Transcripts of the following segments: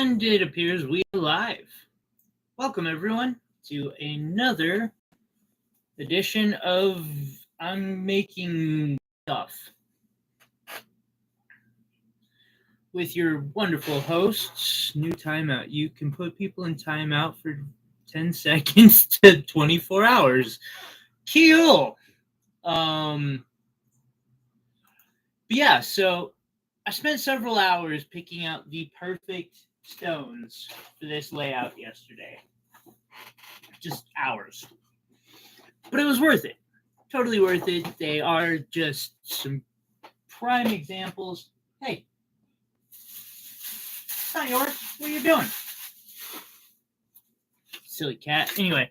And it appears we are live. Welcome, everyone, to another edition of I'm Making Stuff with your wonderful hosts. New timeout. You can put people in timeout for 10 seconds to 24 hours. Cool. But yeah, so I spent several hours picking out the perfect stones for this layout yesterday. Just hours. But it was worth it. Totally worth it. They are just some prime examples. Hey, it's not yours. What are you doing? Silly cat. Anyway,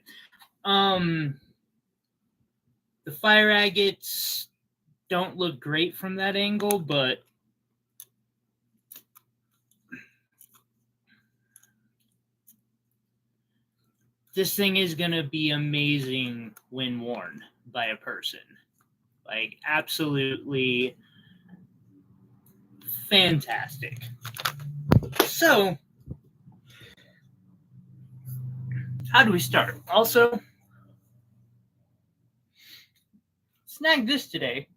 the fire agates don't look great from that angle, but this thing is going to be amazing when worn by a person. Like, absolutely fantastic. So, how do we start? Also, snagged this today.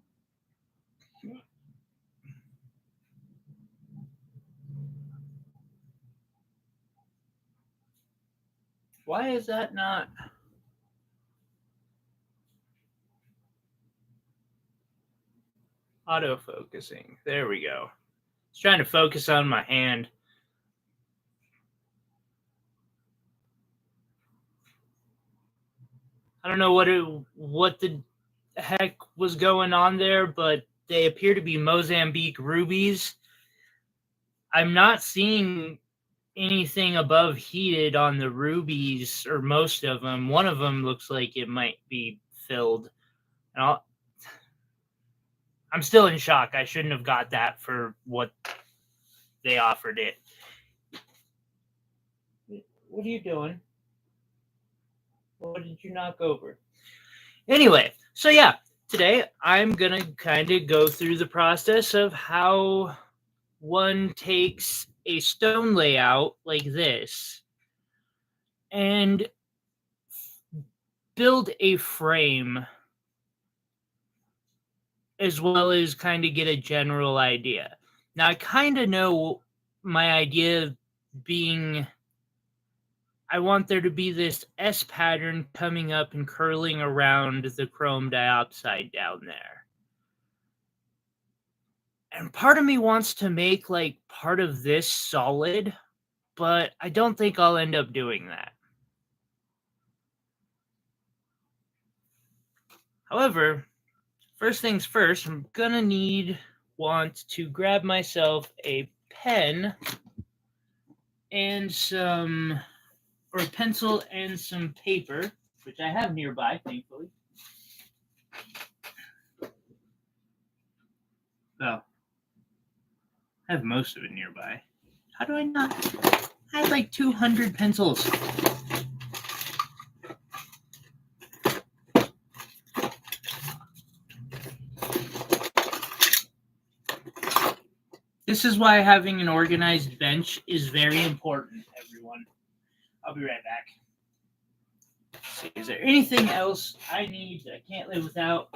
Why is that not? Auto-focusing. There we go. I was trying to focus on my hand. I don't know what the heck was going on there, but they appear to be Mozambique rubies. I'm not seeing anything above heated on the rubies, or most of them. One of them looks like it might be filled. And I'm still in shock. I shouldn't have got that for what they offered it. What are you doing? What did you knock over? Anyway, so yeah, today I'm going to kind of go through the process of how one takes a stone layout like this and build a frame, as well as kind of get a general idea. Now, I kind of know my idea being I want there to be this S pattern coming up and curling around the chrome diopside down there. And part of me wants to make like part of this solid, but I don't think I'll end up doing that. However, first things first, I'm gonna want to grab myself a pen and or a pencil and some paper, which I have nearby, thankfully. Oh, I have most of it nearby. How do I not? I have like 200 pencils. This is why having an organized bench is very important, everyone. I'll be right back. Let's see, is there anything else I need that I can't live without?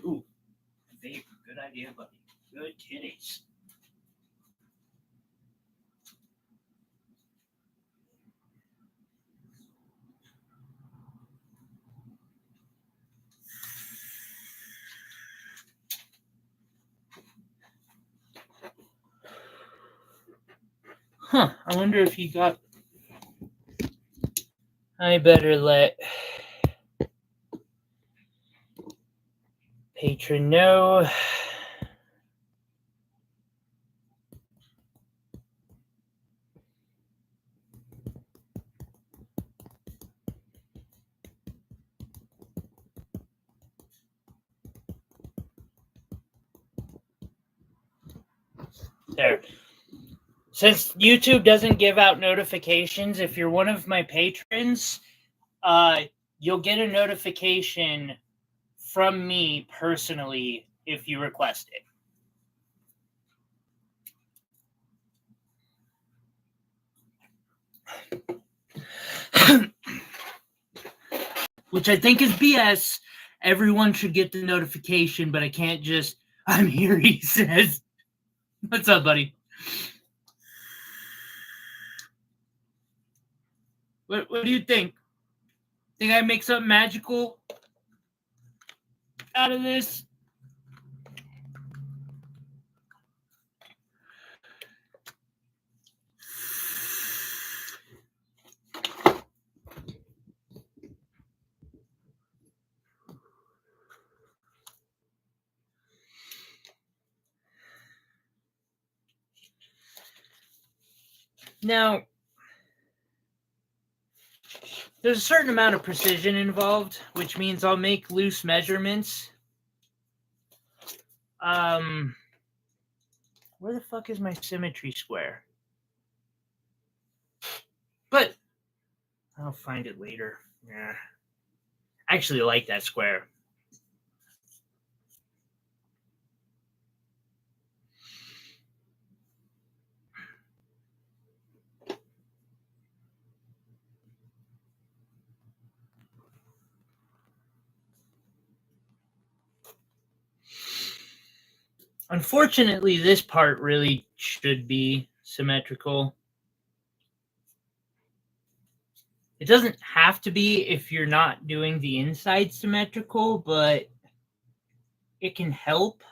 Ooh, vape. Good idea, buddy. Good kitties. Huh, I wonder if he got... I better let patron know. There. Since YouTube doesn't give out notifications, if you're one of my patrons, you'll get a notification from me personally if you request it. Which I think is BS. Everyone should get the notification, but I can't just, I'm here, he says. What's up, buddy? What do you think? Think I make something magical out of this? Now, there's a certain amount of precision involved, which means I'll make loose measurements. Where the fuck is my symmetry square? But I'll find it later. Yeah. I actually like that square. Unfortunately, this part really should be symmetrical. It doesn't have to be if you're not doing the inside symmetrical, but it can help.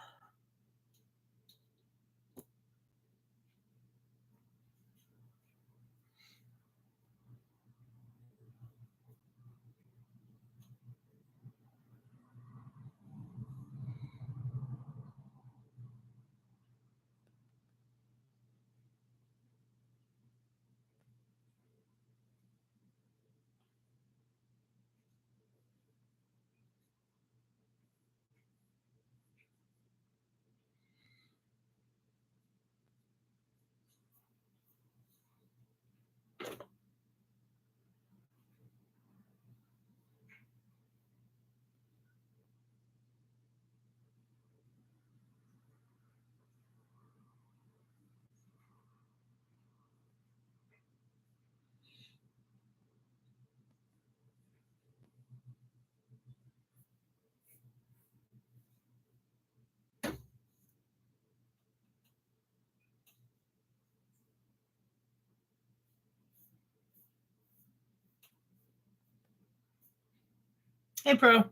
Hey, Pro.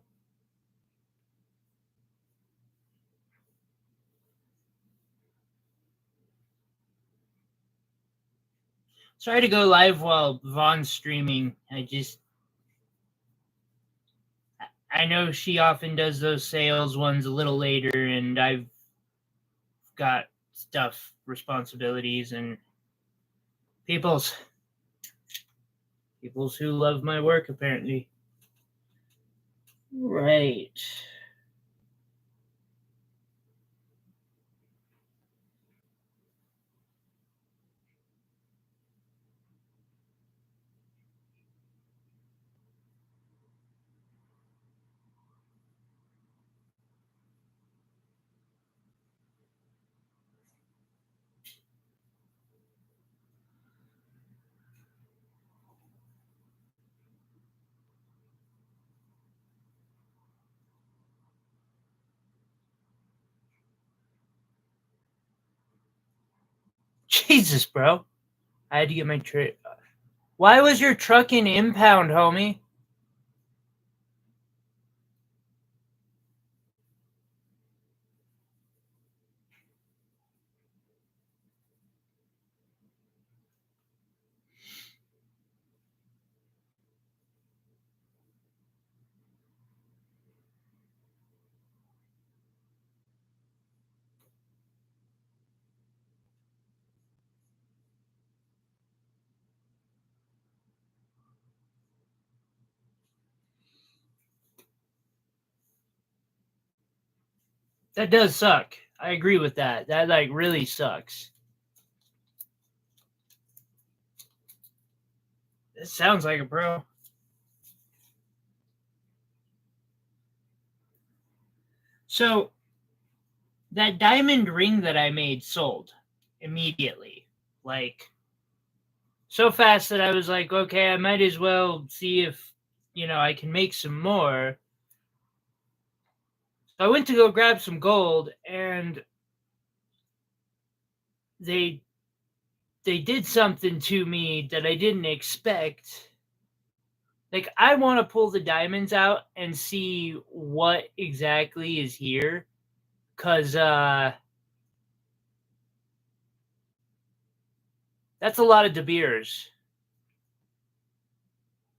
Sorry to go live while Vaughn's streaming. I know she often does those sales ones a little later, and I've got stuff, responsibilities, and peoples who love my work, apparently. Right. Jesus, bro. I had to get my trip. Why was your truck in impound, homie? That does suck. I agree with that. That like really sucks. It sounds like it, bro. So that diamond ring that I made sold immediately. Like so fast that I was like, okay, I might as well see if, I can make some more. So I went to go grab some gold, and they they did something to me that I didn't expect. Like, I want to pull the diamonds out and see what exactly is here, cuz that's a lot of De Beers.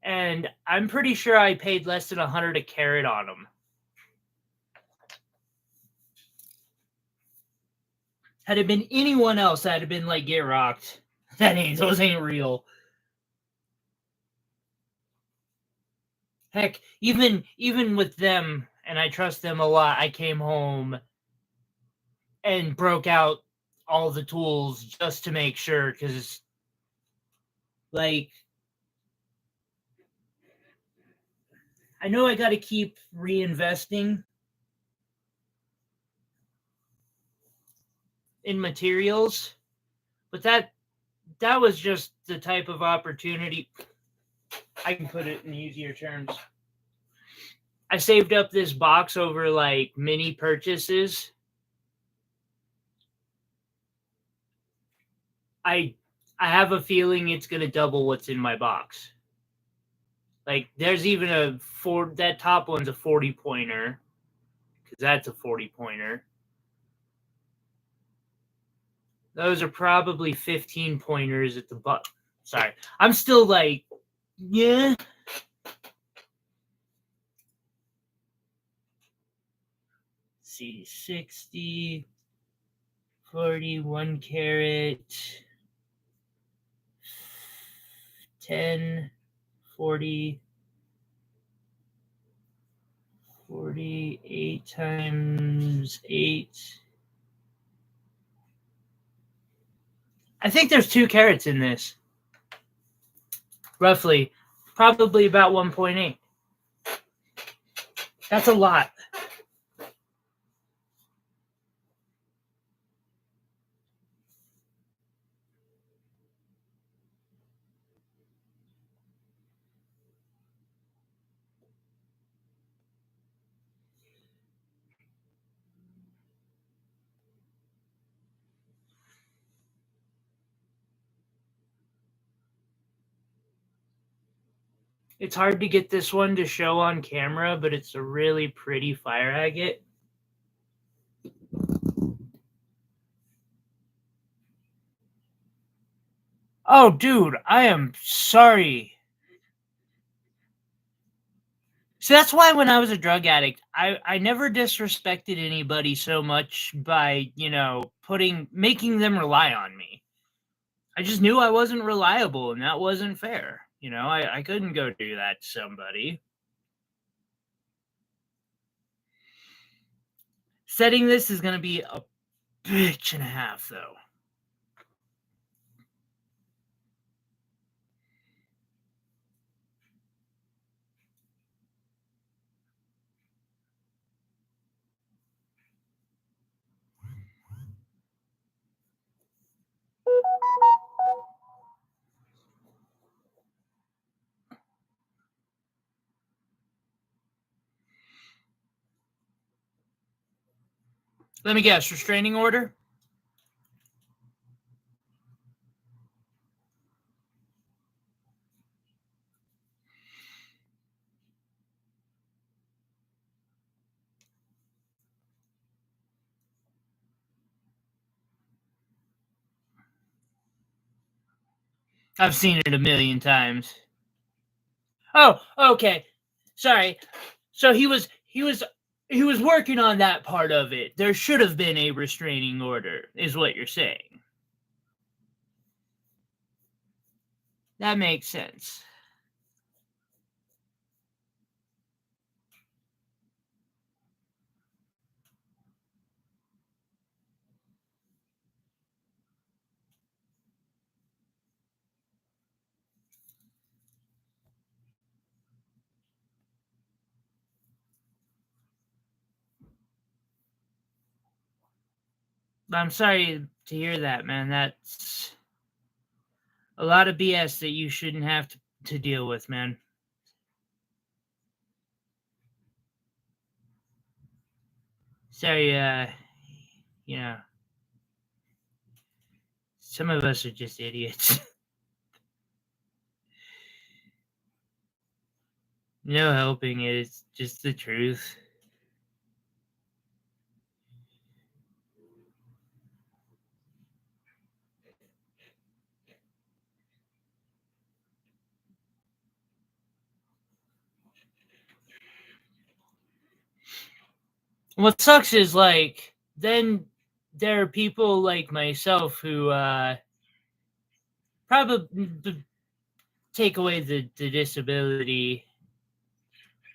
And I'm pretty sure I paid less than 100 a carat on them. Had it been anyone else, I'd have been like, get rocked. Those ain't real. Heck, even with them, and I trust them a lot, I came home and broke out all the tools just to make sure, because, like, I know I got to keep reinvesting in materials, but that was just the type of opportunity. I can put it in easier terms. I saved up this box over like mini purchases. I I have a feeling it's gonna double what's in my box. Like, there's even that top one's a 40 pointer, because that's a 40 pointer. Those are probably 15 pointers at the butt. Sorry, I'm still like, yeah. Let's see, 60, 40, 1 carat, 10, 40, 48 times 8. I think there's 2 carats in this. Roughly. Probably about 1.8. That's a lot. It's hard to get this one to show on camera, but it's a really pretty fire agate. Oh, dude, I am sorry. So that's why when I was a drug addict, I never disrespected anybody so much by, making them rely on me. I just knew I wasn't reliable, and that wasn't fair. I couldn't go do that to somebody. Setting this is going to be a bitch and a half, though. Let me guess, restraining order? I've seen it a million times. Oh, okay. Sorry. So he was working on that part of it. There should have been a restraining order, is what you're saying. That makes sense. I'm sorry to hear that, man. A lot of BS that you shouldn't have to deal with, man. Sorry, you know, some of us are just idiots. No helping it. It's just the truth. What sucks is, like, then there are people like myself who probably take away the disability.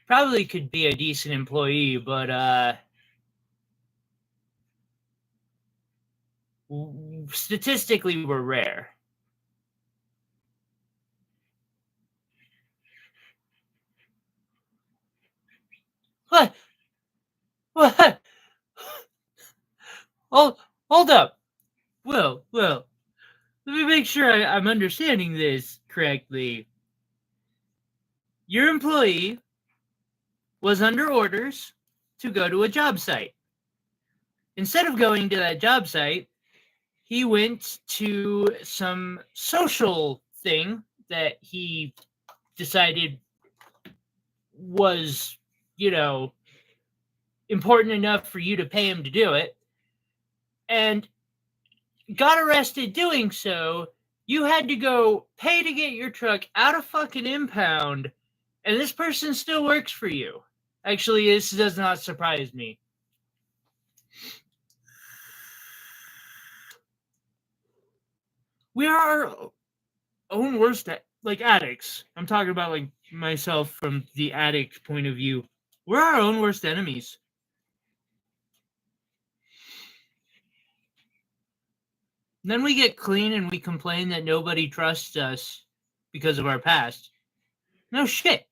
Probably could be a decent employee, but statistically we're rare. What? What? Hold up. Will, let me make sure I'm understanding this correctly. Your employee was under orders to go to a job site. Instead of going to that job site, he went to some social thing that he decided was, important enough for you to pay him to do it, and got arrested doing so. You had to go pay to get your truck out of fucking impound, and this person still works for you. Actually, this does not surprise me. We are our own worst, addicts. I'm talking about, like, myself from the addict point of view. We're our own worst enemies. Then we get clean and we complain that nobody trusts us because of our past. No shit.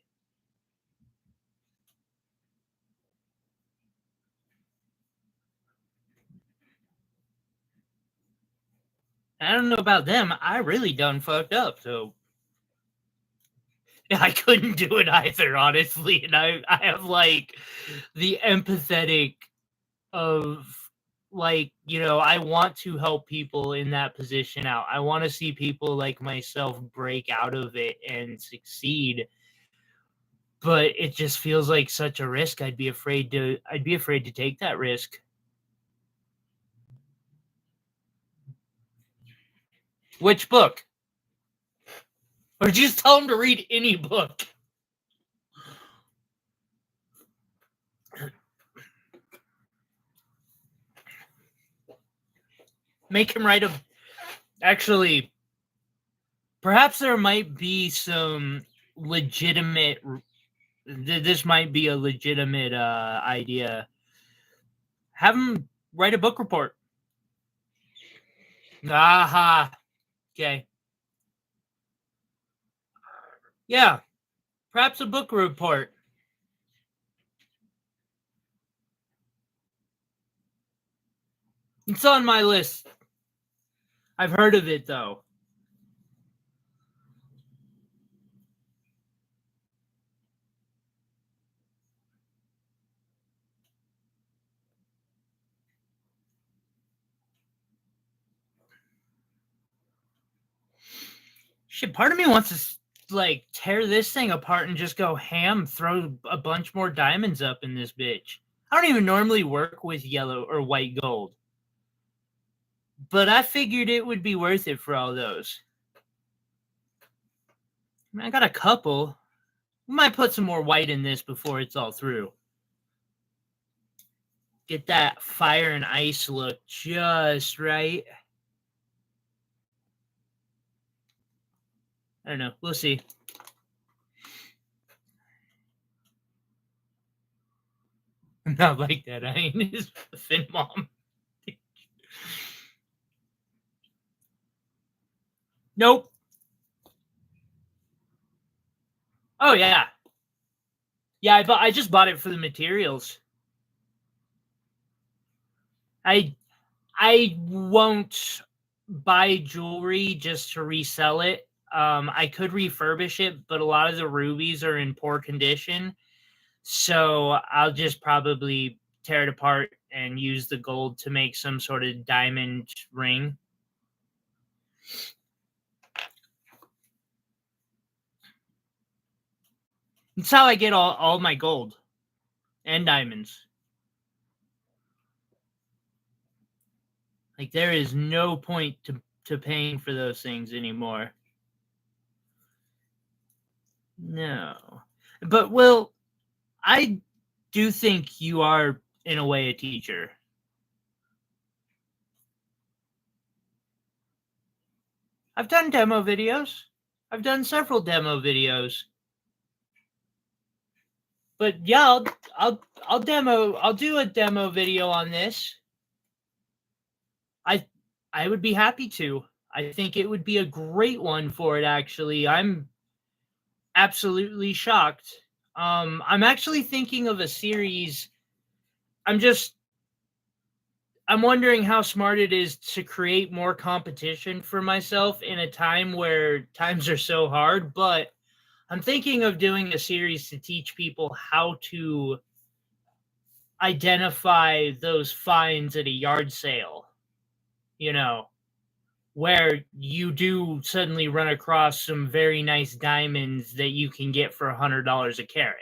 I don't know about them. I really done fucked up, so I couldn't do it either, honestly. And I have, like, the empathetic of, like, I want to help people in that position out. I want to see people like myself break out of it and succeed. But it just feels like such a risk. I'd be afraid to take that risk. Which book? Or just tell him to read any book. Make him write a... Actually, perhaps there might be some legitimate... This might be a legitimate idea. Have him write a book report. Aha. Okay. Yeah. Perhaps a book report. It's on my list. I've heard of it, though. Shit, part of me wants to, like, tear this thing apart and just go ham, throw a bunch more diamonds up in this bitch. I don't even normally work with yellow or white gold, but I figured it would be worth it for all those. I mean, I got a couple. We might put some more white in this before it's all through. Get that fire and ice look just right. I don't know. We'll see. I'm not like that. I ain't his thin mom. Nope. Oh, yeah. Yeah, I just bought it for the materials. I won't buy jewelry just to resell it. I could refurbish it, but a lot of the rubies are in poor condition. So I'll just probably tear it apart and use the gold to make some sort of diamond ring. That's how I get all my gold and diamonds. Like, there is no point to paying for those things anymore. No. But, Will, I do think you are, in a way, a teacher. I've done demo videos. I've done several demo videos. But yeah, I'll demo. I'll do a demo video on this. I would be happy to. I think it would be a great one for it. Actually, I'm absolutely shocked. I'm actually thinking of a series. I'm wondering how smart it is to create more competition for myself in a time where times are so hard. But I'm thinking of doing a series to teach people how to identify those finds at a yard sale, you know, where you do suddenly run across some very nice diamonds that you can get for $100 a carat.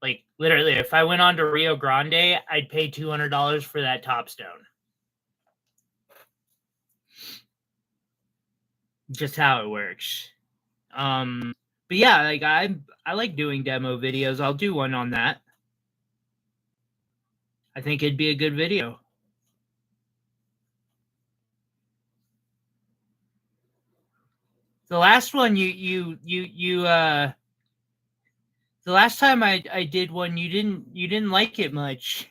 Like, literally, if I went on to Rio Grande, I'd pay $200 for that topstone. Just how it works. But yeah, like I like doing demo videos. I'll do one on that. I think it'd be a good video. The last one the last time I did one, you didn't like it much.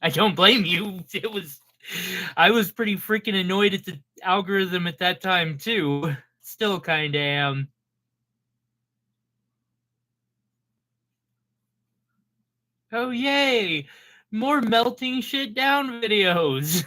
I don't blame you. I was pretty freaking annoyed at the algorithm at that time too. Still kind of am. Oh yay! More melting shit down videos.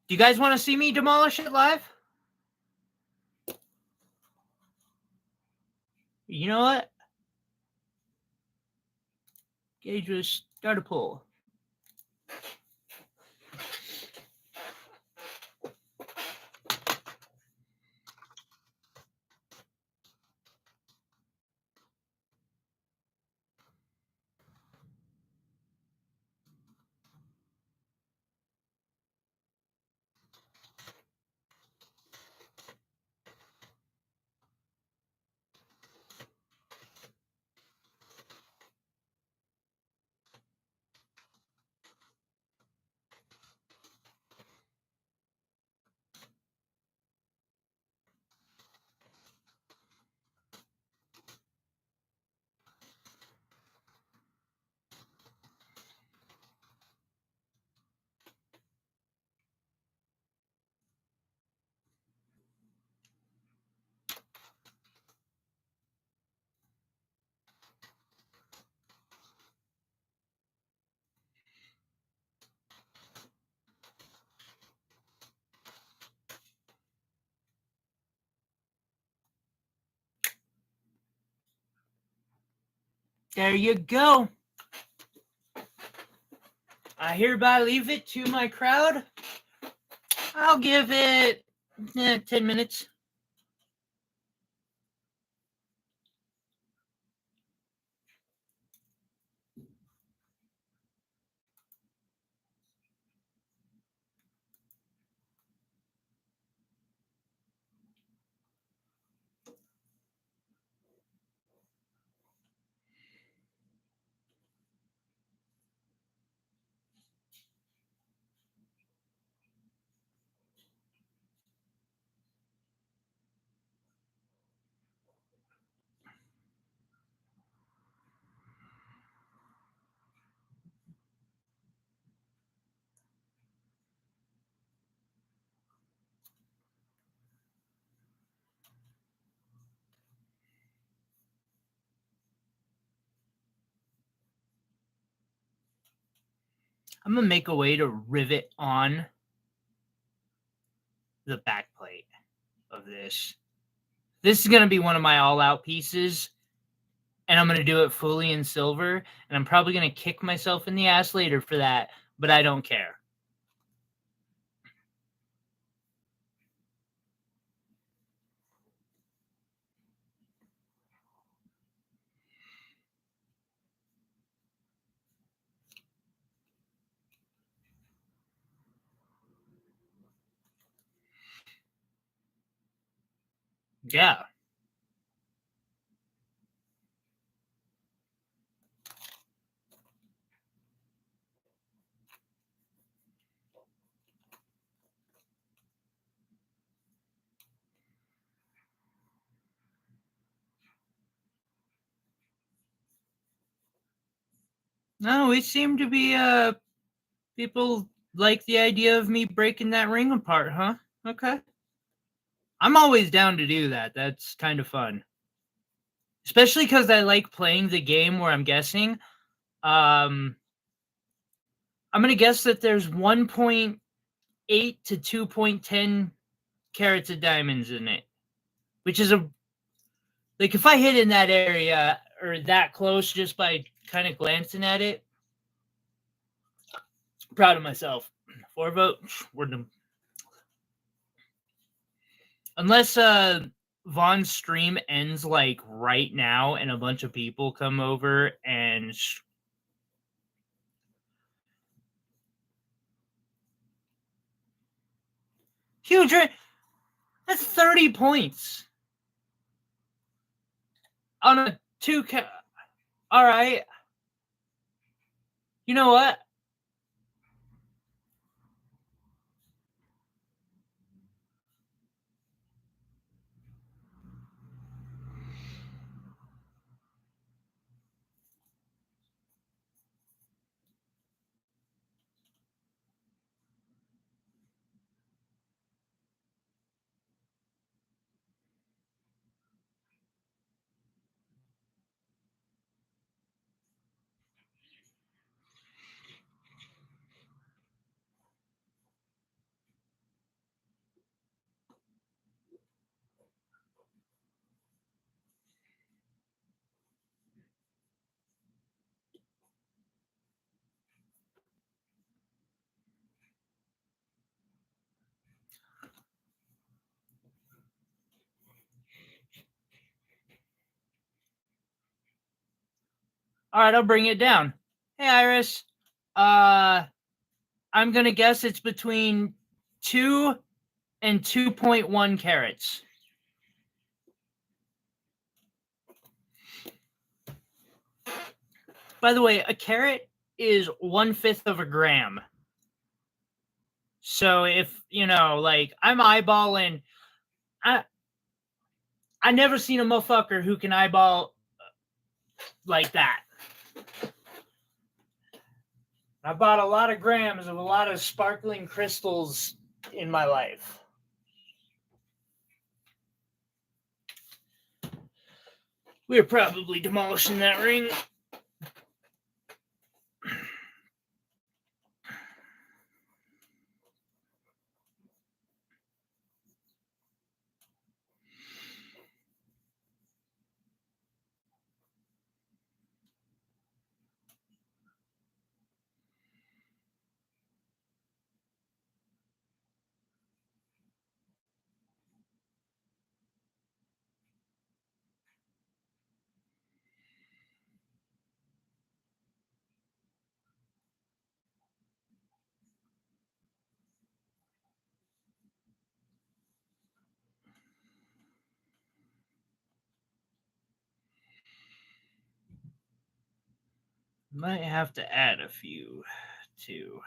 Do you guys want to see me demolish it live? You know what? Gage, just start a poll. There you go. I hereby leave it to my crowd. I'll give it 10 minutes. I'm gonna make a way to rivet on the back plate of this. This is gonna be one of my all-out pieces, and I'm gonna do it fully in silver, and I'm probably gonna kick myself in the ass later for that, but I don't care. Yeah. No, we seem to be people like the idea of me breaking that ring apart, huh? Okay. I'm always down to do that. That's kind of fun. Especially because I like playing the game where I'm guessing. I'm gonna guess that there's 1.8 to 2.10 carats of diamonds in it, which is like if I hit in that area or that close just by kind of glancing at it, proud of myself. 4 votes. We're done. Unless Vaughn's stream ends like right now and a bunch of people come over and huge. That's 30 points on a 2. All right. You know what? All right, I'll bring it down. Hey, Iris. I'm gonna guess it's between 2 and 2.1 carats. By the way, a carat is 1/5 of a gram. So if like I'm eyeballing, I never seen a motherfucker who can eyeball like that. I bought a lot of grams of a lot of sparkling crystals in my life. We're probably demolishing that ring. Might have to add a few too.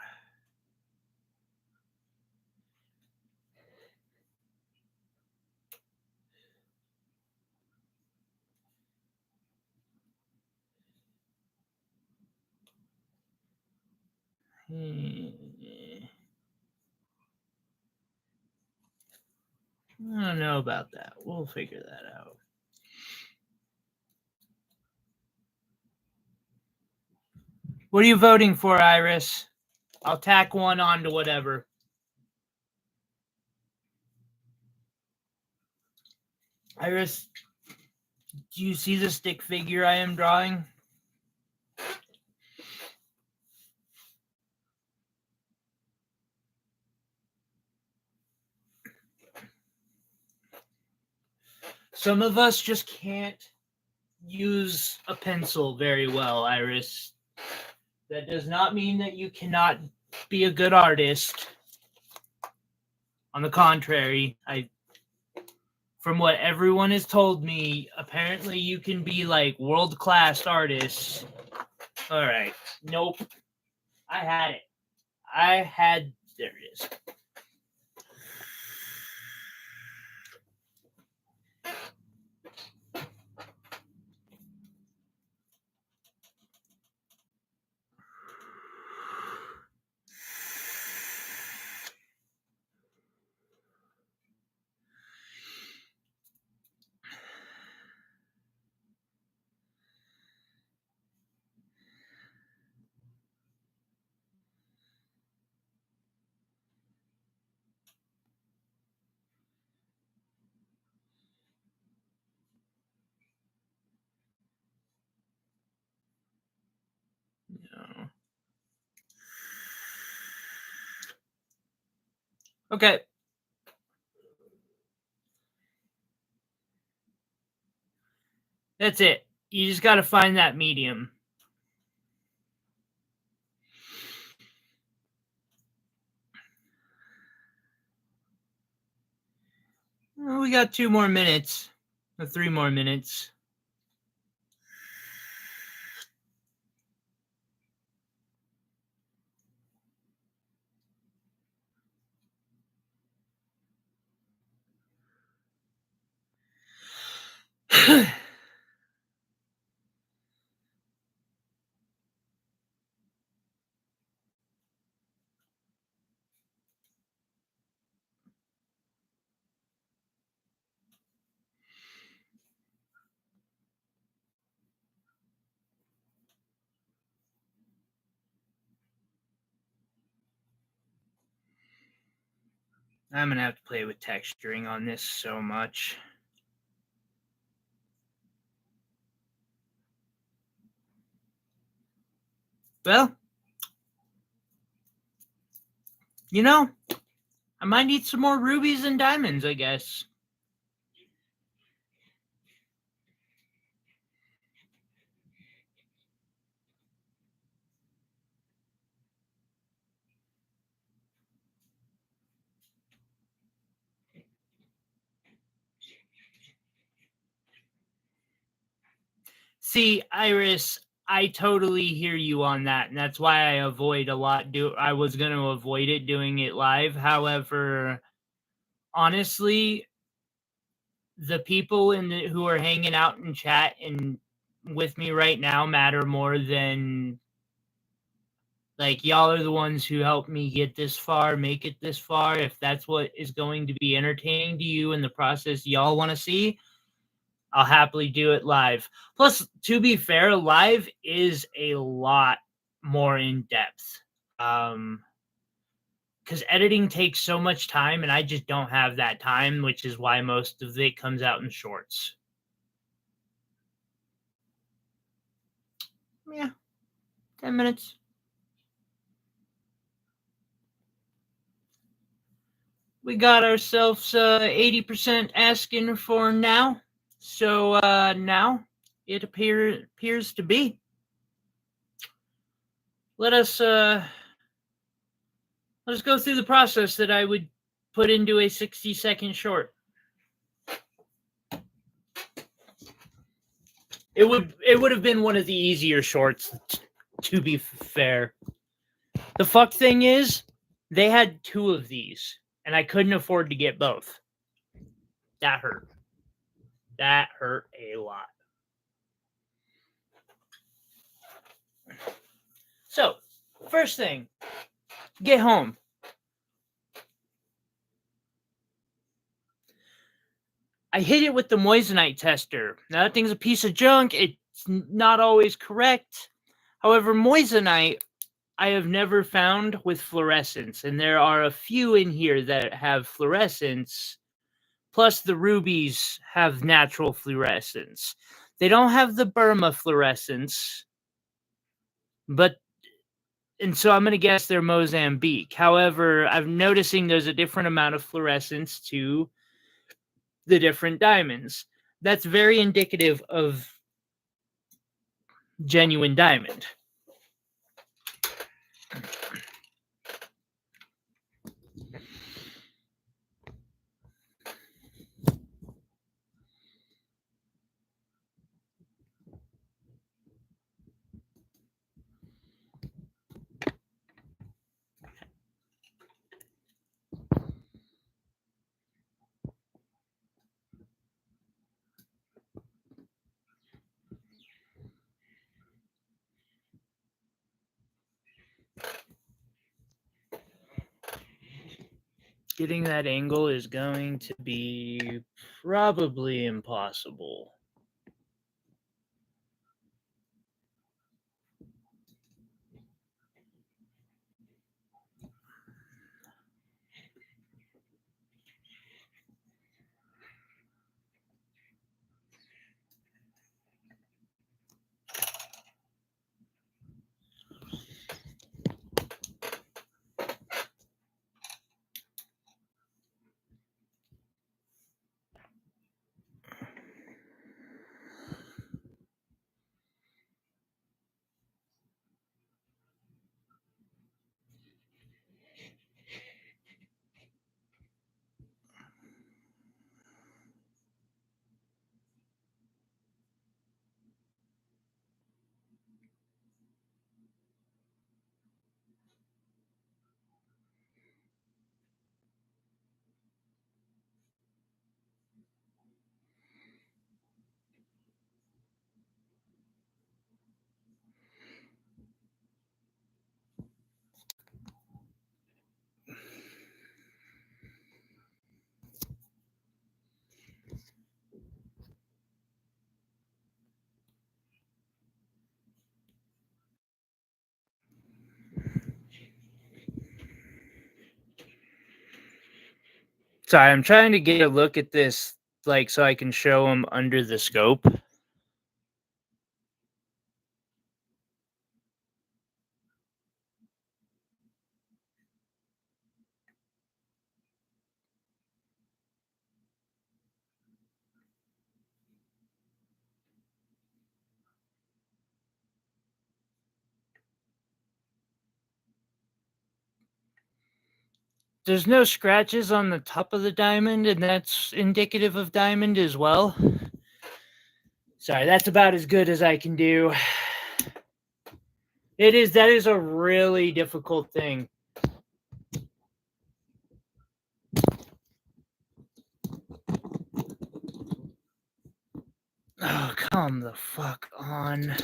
I don't know about that. We'll figure that out. What are you voting for, Iris? I'll tack one onto whatever. Iris, do you see the stick figure I am drawing? Some of us just can't use a pencil very well, Iris. That does not mean that you cannot be a good artist. On the contrary, from what everyone has told me, apparently you can be like world-class artists. All right. Nope. I had it. There it is. No. Okay. That's it. You just got to find that medium. Well, we got 2 more minutes. Or 3 more minutes. I'm going to have to play with texturing on this so much. Well, you know, I might need some more rubies and diamonds, I guess. See, Iris, I totally hear you on that, and that's why I avoid a lot. I was going to avoid it doing it live. However, honestly, the people who are hanging out in chat and with me right now matter more than, like, y'all are the ones who helped me get this far, make it this far. If that's what is going to be entertaining to you in the process y'all want to see, I'll happily do it live. Plus, to be fair, live is a lot more in depth. Because editing takes so much time, and I just don't have that time, which is why most of it comes out in shorts. Yeah, 10 minutes. We got ourselves 80% asking for now. So now it appears to be. Let us go through the process that I would put into a 60-second short. It would have been one of the easier shorts, to be fair. The fuck thing is, they had 2 of these, and I couldn't afford to get both. That hurt. That hurt a lot. So, first thing, get home. I hit it with the moissanite tester. Now, that thing's a piece of junk. It's not always correct. However, moissanite I have never found with fluorescence, and there are a few in here that have fluorescence, plus the rubies have natural fluorescence. They don't have the Burma fluorescence, and so I'm going to guess they're Mozambique. However, I'm noticing there's a different amount of fluorescence to the different diamonds. That's very indicative of genuine diamond. Getting that angle is going to be probably impossible. Sorry, I'm trying to get a look at this, like, so I can show them under the scope. There's no scratches on the top of the diamond, and that's indicative of diamond as well. Sorry, that's about as good as I can do. That is a really difficult thing. Oh, come the fuck on.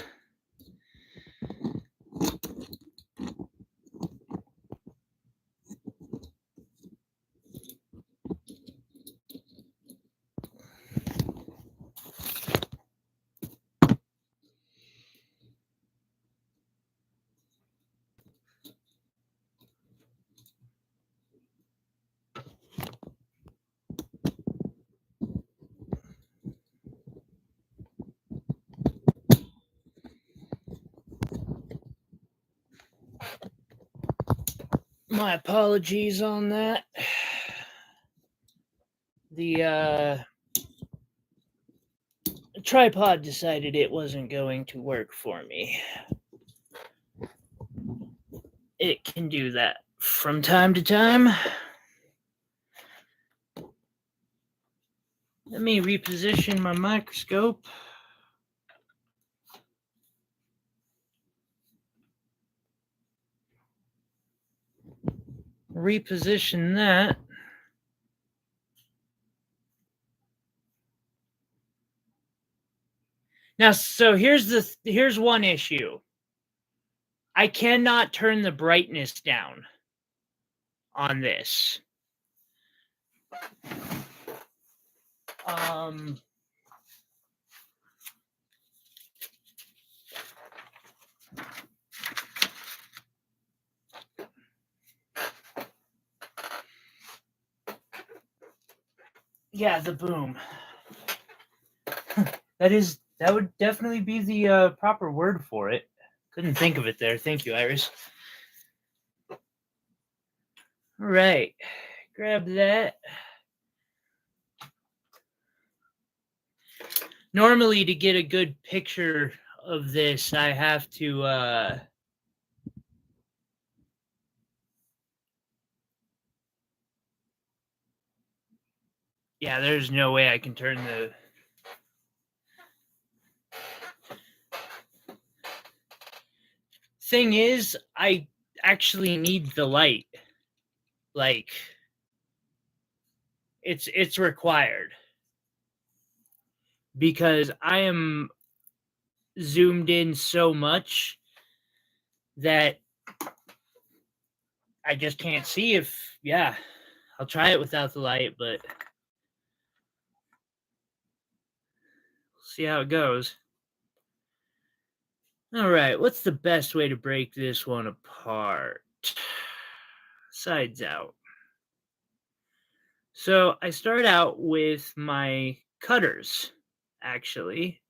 My apologies on that. The tripod decided it wasn't going to work for me. It can do that from time to time. Let me reposition my microscope. Reposition that. Now, so here's one issue. I cannot turn the brightness down on this. Yeah, the boom. That would definitely be the proper word for it. Couldn't think of it there. Thank you, Iris. All right, grab that. Normally, to get a good picture of this, I have to yeah, there's no way I can turn the thing is, I actually need the light. Like, it's required because I am zoomed in so much that I just can't see if, yeah, I'll try it without the light, but we'll see how it goes. All right, what's the best way to break this one apart? Sides out. So I start out with my cutters, actually.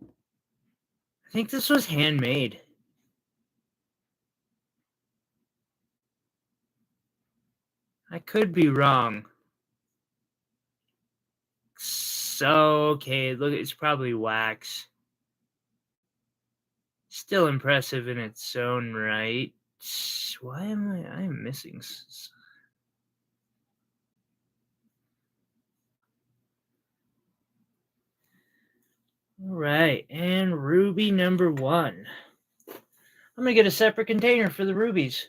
I think this was handmade. I could be wrong. So, okay, look, it's probably wax. Still impressive in its own right. Why am I am missing? All right, and ruby number 1. I'm gonna get a separate container for the rubies.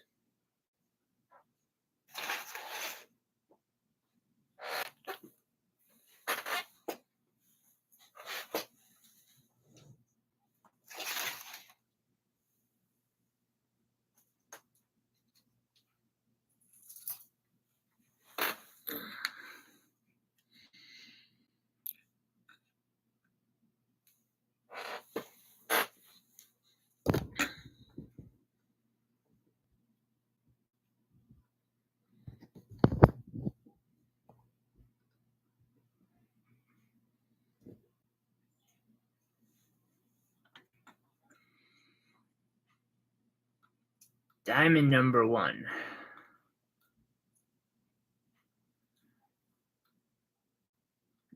Diamond number 1.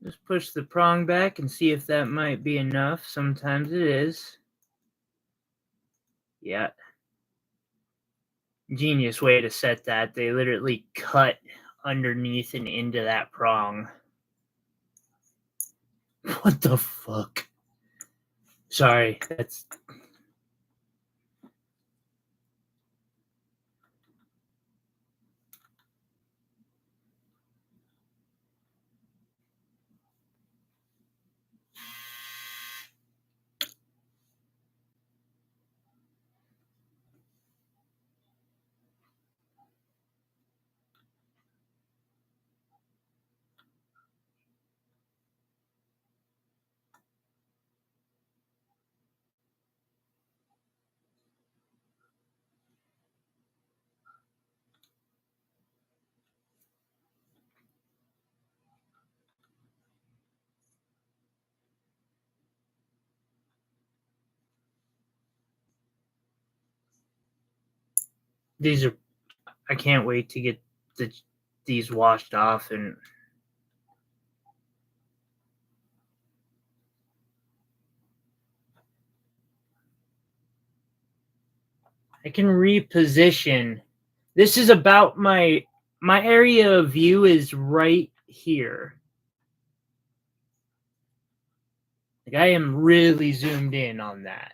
Just push the prong back and see if that might be enough. Sometimes it is. Yeah. Genius way to set that. They literally cut underneath and into that prong. What the fuck? Sorry, that's... These are... I can't wait to get these washed off and... I can reposition. This is about my area of view is right here. Like, I am really zoomed in on that.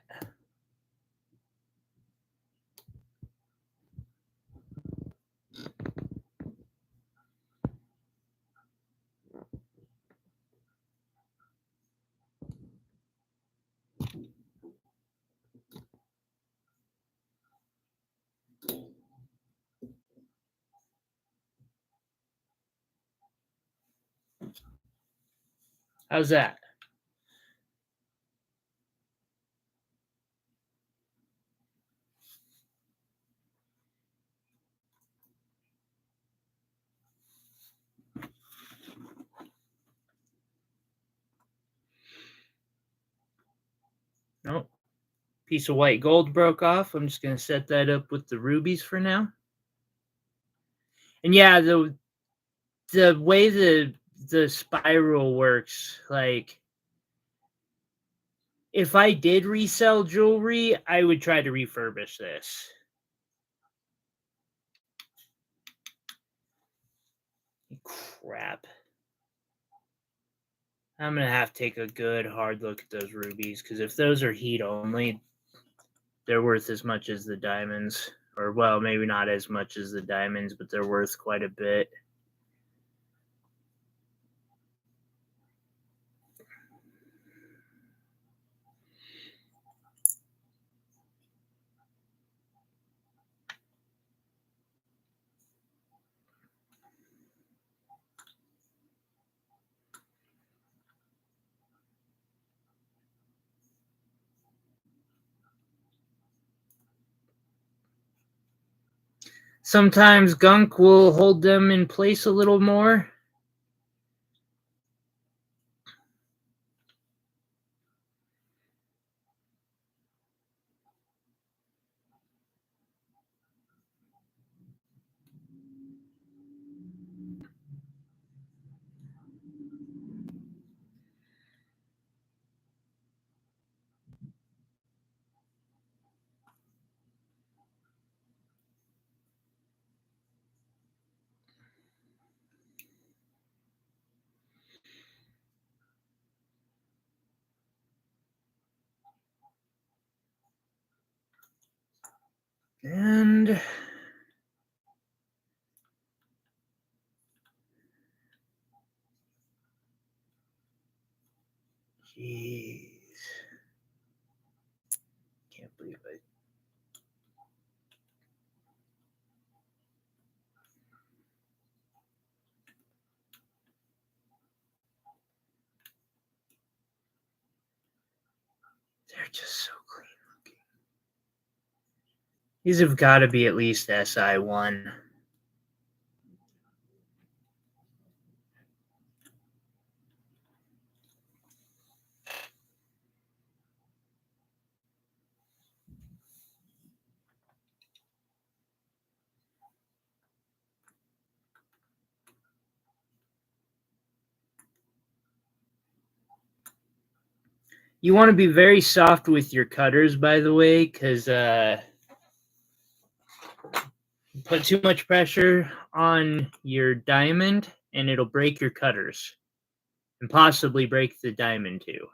How's that? Nope. Piece of white gold broke off. I'm just going to set that up with the rubies for now. And yeah, the way the spiral works, like if I did resell jewelry, I would try to refurbish this. Crap. I'm going to have to take a good hard look at those rubies, because if those are heat only, they're worth as much as the diamonds. Or, well, maybe not as much as the diamonds, but they're worth quite a bit. Sometimes gunk will hold them in place a little more. And jeez, can't believe it. They're just so clean looking. These have got to be at least SI1. You want to be very soft with your cutters, by the way, because put too much pressure on your diamond and it'll break your cutters and possibly break the diamond too.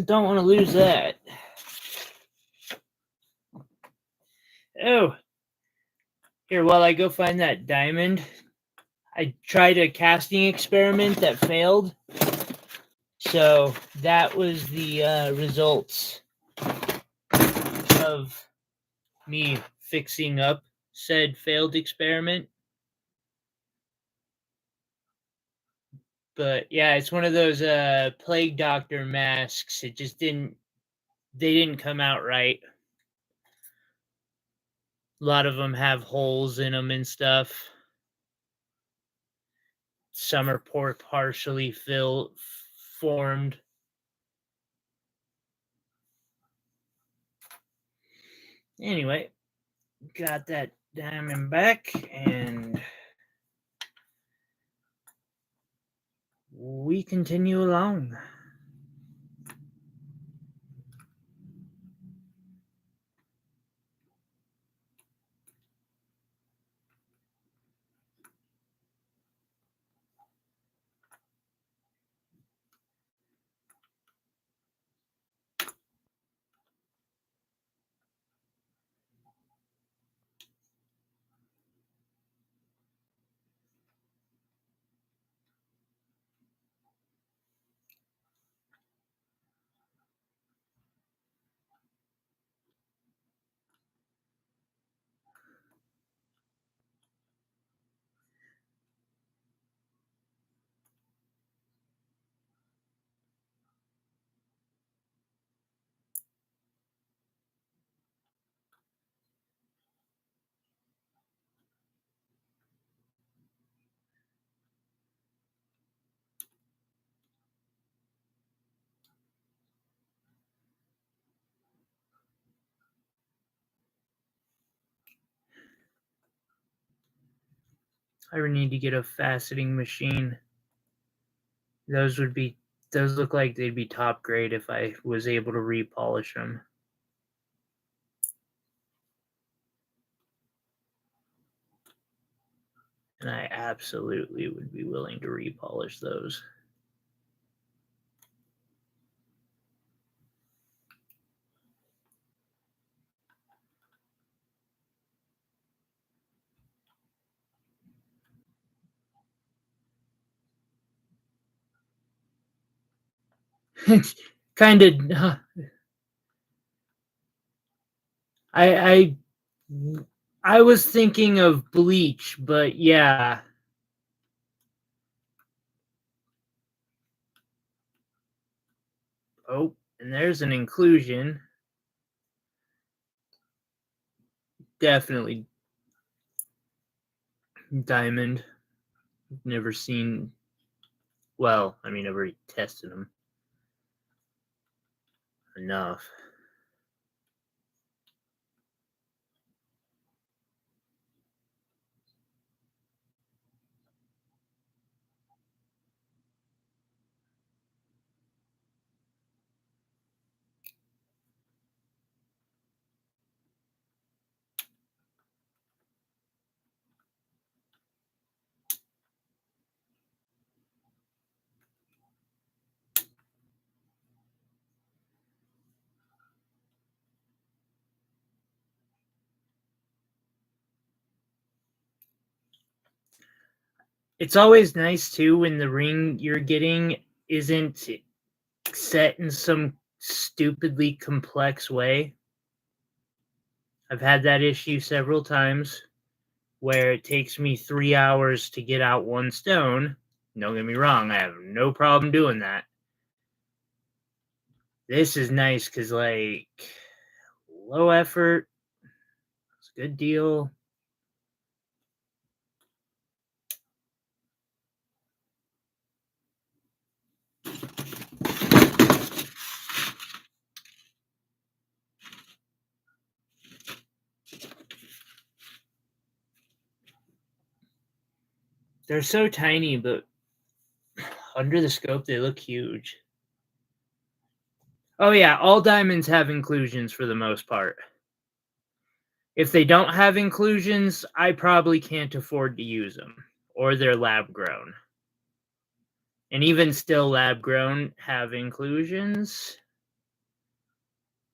Don't want to lose that. Oh, here, while I go find that diamond, I tried a casting experiment that failed. So that was the results of me fixing up said failed experiment. But yeah, it's one of those plague doctor masks. It just they didn't come out right. A lot of them have holes in them and stuff. Some are partially formed. Anyway, got that diamond back, and we continue along. I would need to get a faceting machine. Those look like they'd be top grade if I was able to repolish them. And I absolutely would be willing to repolish those. Kind of. I was thinking of bleach, but yeah. Oh, and there's an inclusion. Definitely diamond. Never seen. Well, I mean, I've already tested them enough. It's always nice too when the ring you're getting isn't set in some stupidly complex way. I've had that issue several times where it takes me 3 hours to get out one stone. Don't get me wrong, I have no problem doing that. This is nice because, like, low effort, it's a good deal. They're so tiny, but under the scope, they look huge. Oh, yeah, all diamonds have inclusions for the most part. If they don't have inclusions, I probably can't afford to use them, or they're lab grown. And even still, lab grown have inclusions,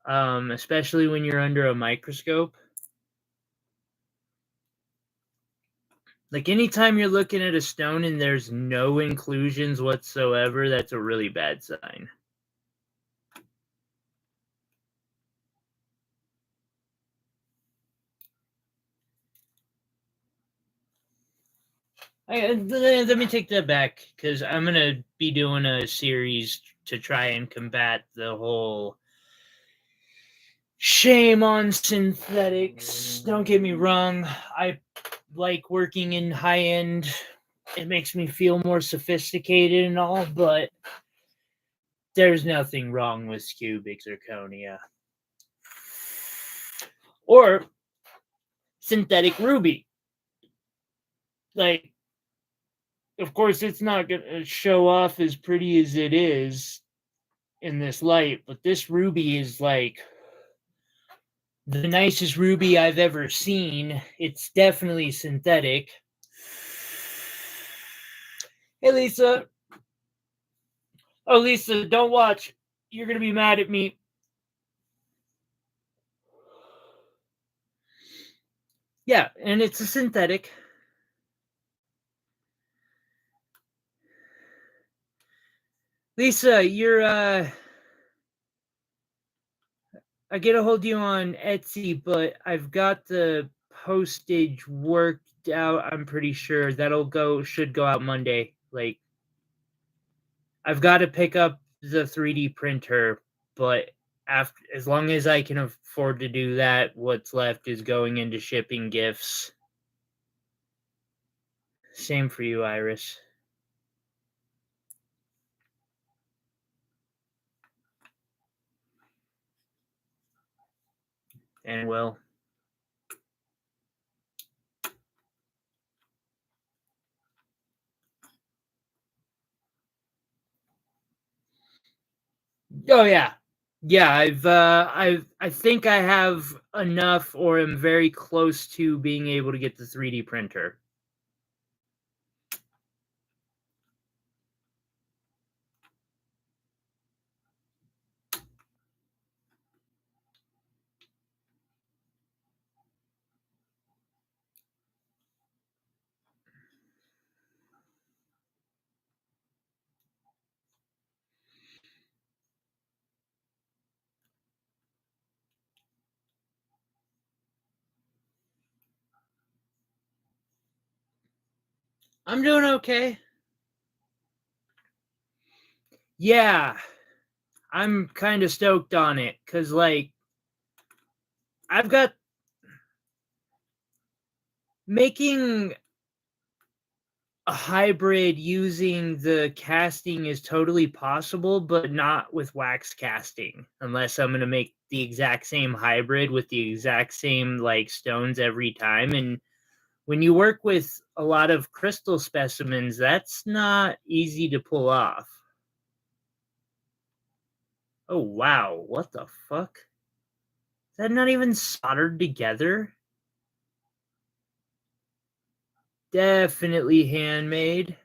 especially when you're under a microscope. Like, anytime you're looking at a stone and there's no inclusions whatsoever, that's a really bad sign. Let me take that back, because I'm going to be doing a series to try and combat the whole shame on synthetics. Don't get me wrong, I like working in high end. It makes me feel more sophisticated and all, but there's nothing wrong with cubic zirconia or synthetic ruby. Like, of course, it's not going to show off as pretty as it is in this light, but this ruby is like the nicest ruby I've ever seen. It's definitely synthetic. Hey, Lisa. Oh, Lisa, don't watch. You're going to be mad at me. Yeah, and it's a synthetic. Lisa, you're I get a hold of you on Etsy, but I've got the postage worked out. I'm pretty sure should go out Monday. Like, I've got to pick up the 3D printer, but as long as I can afford to do that, what's left is going into shipping gifts. Same for you, Iris. And well, Oh yeah. Yeah, I think I have enough or am very close to being able to get the 3D printer. I'm doing okay. Yeah, I'm kind of stoked on it cuz like I've got making a hybrid using the casting is totally possible, but not with wax casting, unless I'm gonna make the exact same hybrid with the exact same like stones every time. And when you work with a lot of crystal specimens, that's not easy to pull off. Oh wow, what the fuck? Is that not even soldered together? Definitely handmade.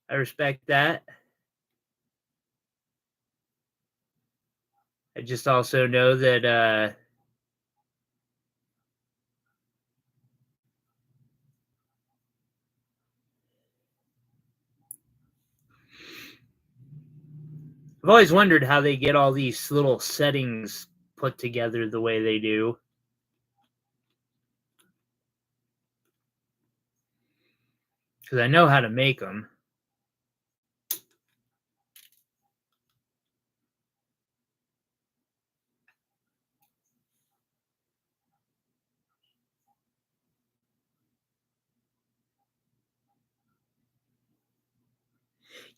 I respect that. I just also know that I've always wondered how they get all these little settings put together the way they do. Because I know how to make them.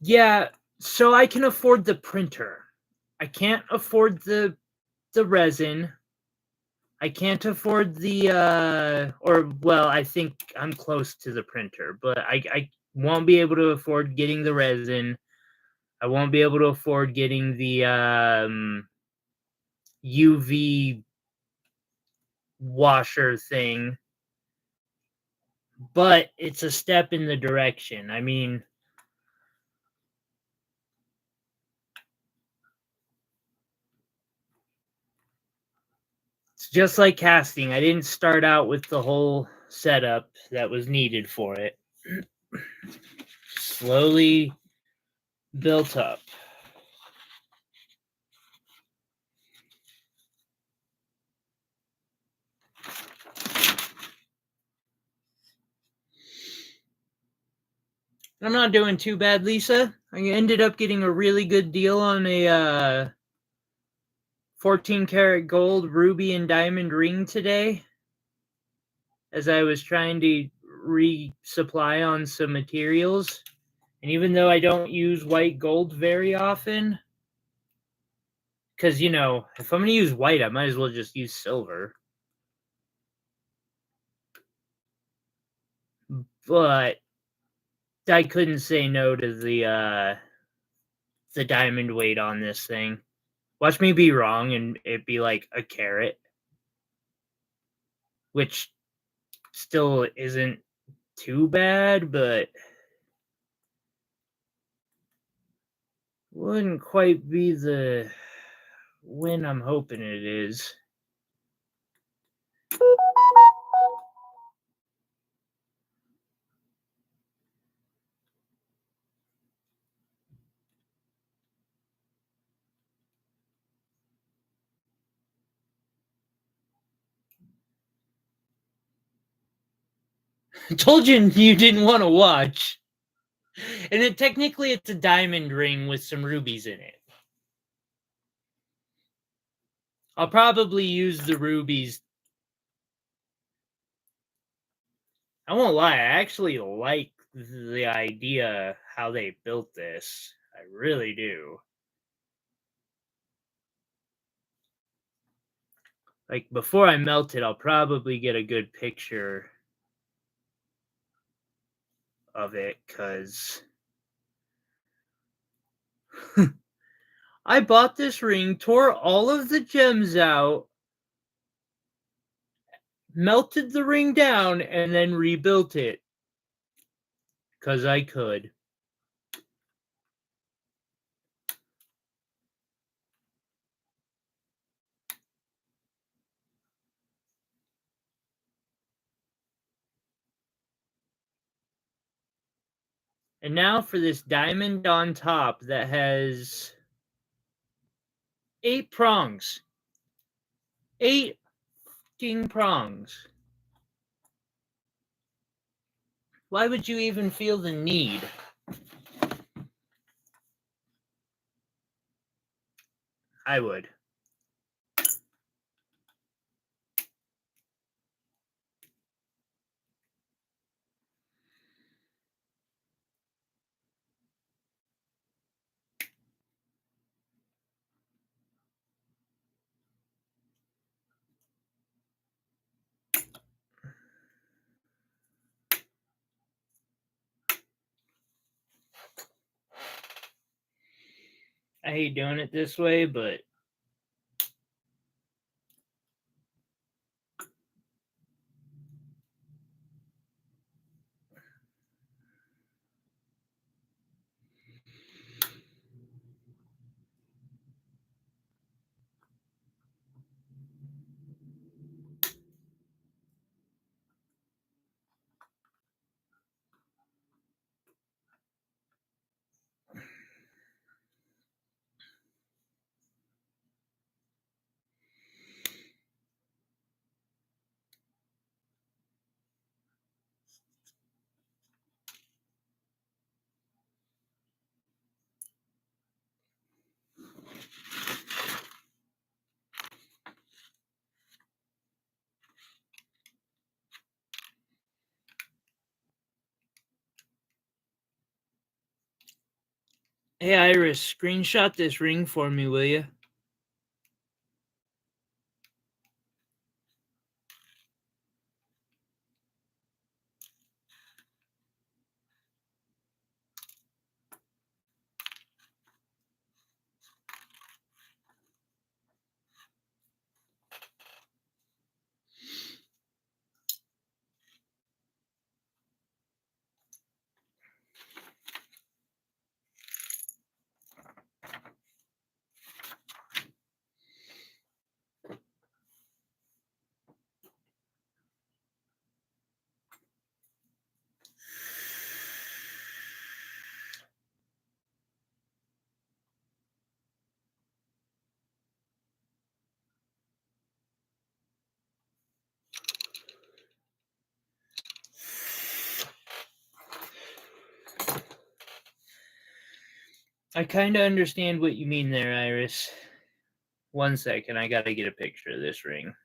Yeah, so I can afford the printer. I can't afford the resin. I can't afford the or well, I think I'm close to the printer, but I won't be able to afford getting the resin. I won't be able to afford getting the UV washer thing, but it's a step in the direction. I mean, it's just like casting. I didn't start out with the whole setup that was needed for it. Slowly built up. I'm not doing too bad, Lisa. I ended up getting a really good deal on a 14 karat gold ruby and diamond ring today as I was trying to resupply on some materials. And even though I don't use white gold very often, because, you know, if I'm going to use white, I might as well just use silver. But I couldn't say no to the diamond weight on this thing. Watch me be wrong and it be like a carat, which still isn't too bad, but wouldn't quite be the win I'm hoping it is. I told you didn't want to watch. And technically it's a diamond ring with some rubies in it. I'll probably use the rubies. I won't lie, I actually like the idea how they built this. I really do. Like before I melt it, I'll probably get a good picture of it because I bought this ring, tore all of the gems out, melted the ring down, and then rebuilt it. 'Cause I could. And now for this diamond on top that has 8 prongs. 8 fucking prongs. Why would you even feel the need? I would. I hate doing it this way, but hey Iris, screenshot this ring for me, will you? I kind of understand what you mean there, Iris. 1 second, I gotta get a picture of this ring.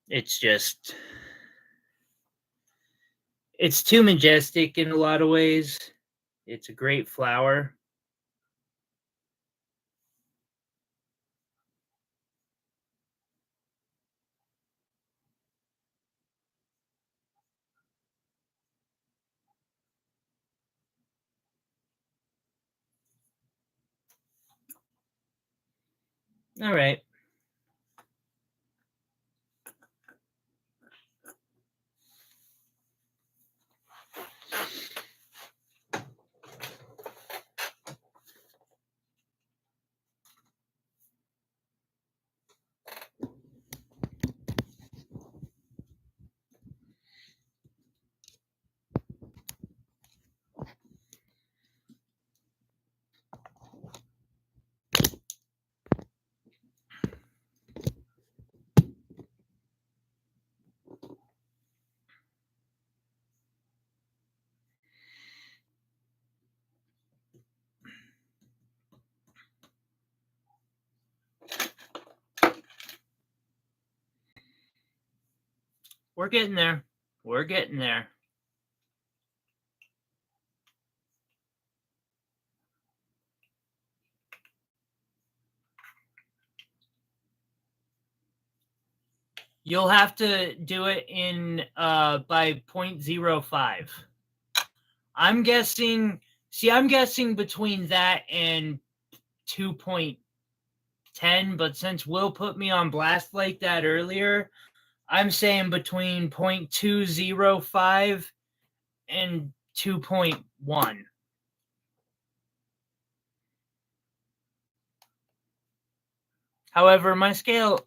It's just... it's too majestic in a lot of ways. It's a great flower. All right. We're getting there. We're getting there. You'll have to do it in by 0.05. I'm guessing. See, I'm guessing between that and 2.10, but since Will put me on blast like that earlier, I'm saying between 0.205 and 2.1. However, my scale,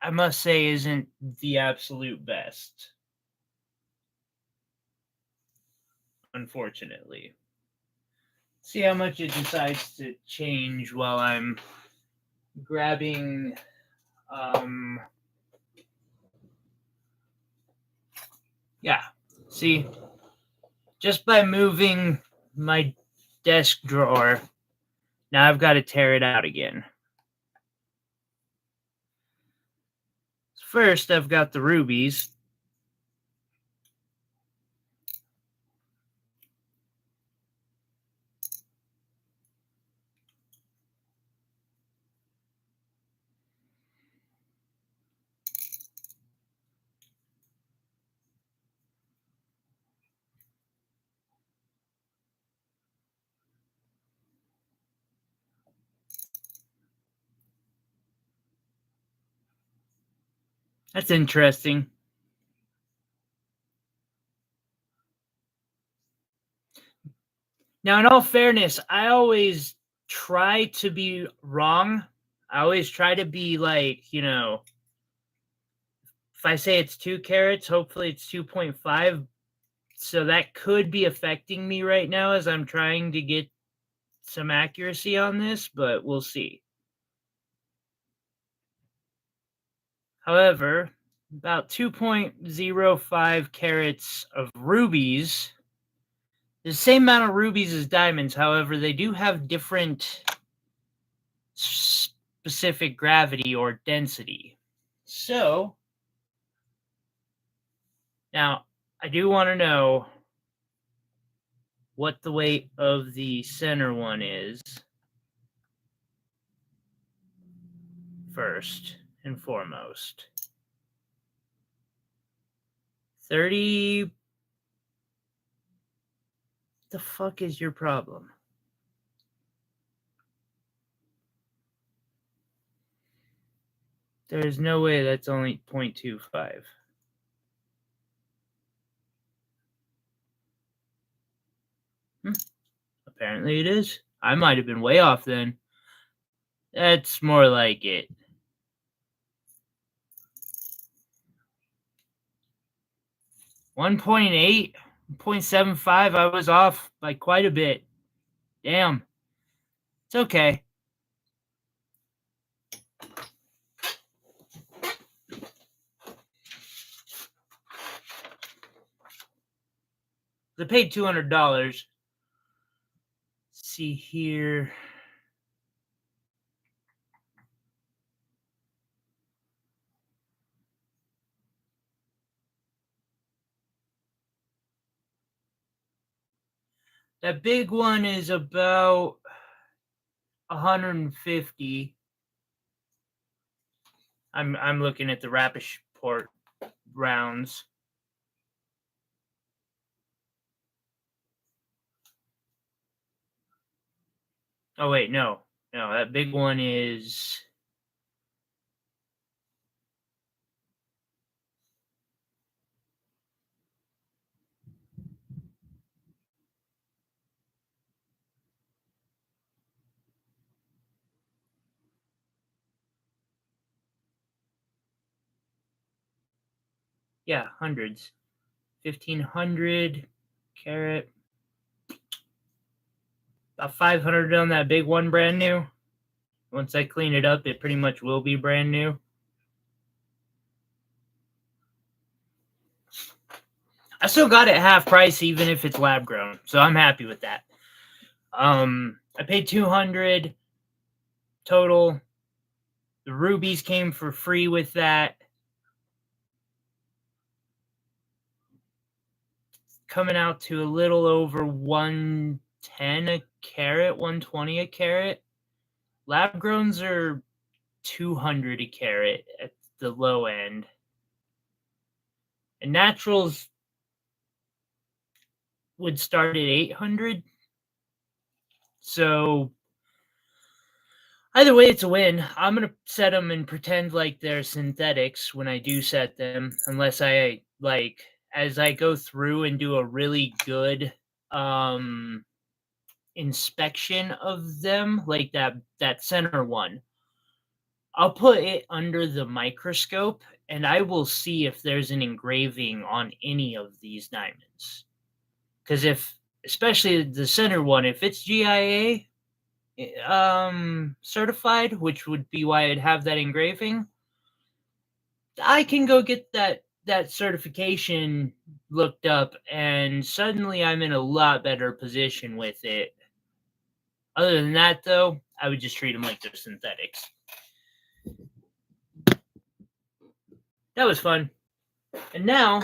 I must say, isn't the absolute best. Unfortunately. See how much it decides to change while I'm grabbing yeah. See, just by moving my desk drawer, now I've got to tear it out again. First, I've got the rubies. That's interesting. Now, in all fairness, I always try to be wrong. I always try to be like, if I say it's 2 carats, hopefully it's 2.5. So that could be affecting me right now as I'm trying to get some accuracy on this, but we'll see. However, about 2.05 carats of rubies, the same amount of rubies as diamonds. However, they do have different specific gravity or density. So, now I do want to know what the weight of the center one is first and foremost. 30. The fuck is your problem? There's no way that's only 0.25. Apparently it is. I might have been way off then. That's more like it. 1.8, 0.75. I was off by quite a bit. Damn. It's okay. I paid $200. Let's see here. That big one is about 150. I'm looking at the Rapishport rounds. Oh wait, no, that big one is. Yeah, hundreds. 1,500 carat. About 500 on that big one, brand new. Once I clean it up, it pretty much will be brand new. I still got it half price, even if it's lab grown, so I'm happy with that. I paid 200 total. The rubies came for free with that. Coming out to a little over 110 a carat, 120 a carat. Lab growns are 200 a carat at the low end. And naturals would start at 800. So either way, it's a win. I'm gonna set them and pretend like they're synthetics when I do set them, unless I like as I go through and do a really good um inspection of them, like that center one. I'll put it under the microscope and I will see if there's an engraving on any of these diamonds. Because if, especially the center one, if it's GIA certified, which would be why I'd have that engraving, I can go get that certification looked up and suddenly I'm in a lot better position with it. Other than that, though, I would just treat them like they're synthetics. That was fun. And now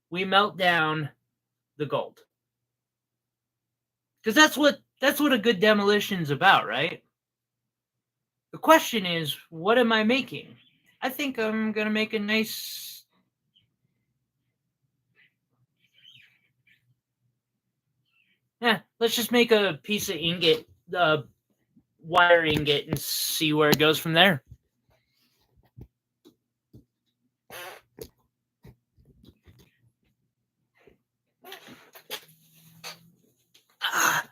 we melt down the gold. Because that's what a good demolition's about, right? The question is, what am I making? I think I'm gonna make a nice. Yeah, let's just make a piece of ingot, wire ingot, and see where it goes from there. Ah.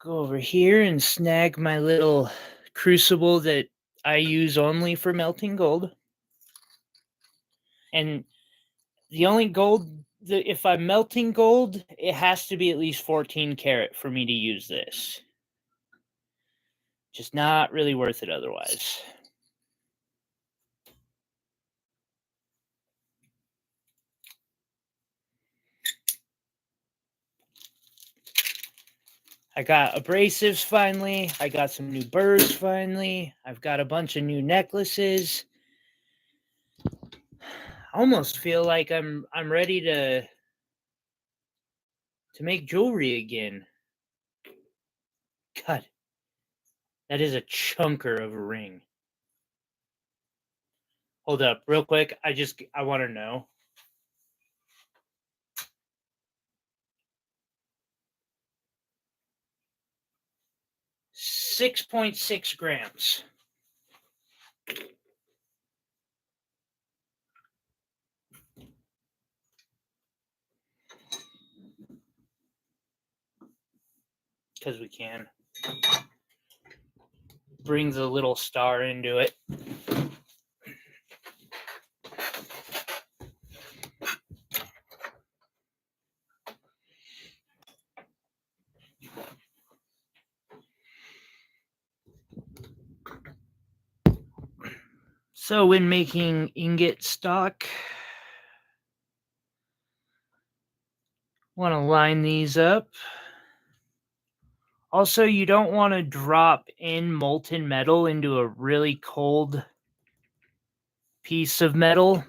Go over here and snag my little crucible that I use only for melting gold. And the only gold, if I'm melting gold, it has to be at least 14 karat for me to use this. Just not really worth it otherwise. I got abrasives finally. I got some new burrs finally. I've got a bunch of new necklaces. I almost feel like I'm ready to make jewelry again. God, that is a chunker of a ring. Hold up, real quick. I want to know. .6 grams. Because we can. Brings a little star into it. So when making ingot stock, want to line these up. Also, you don't want to drop in molten metal into a really cold piece of metal.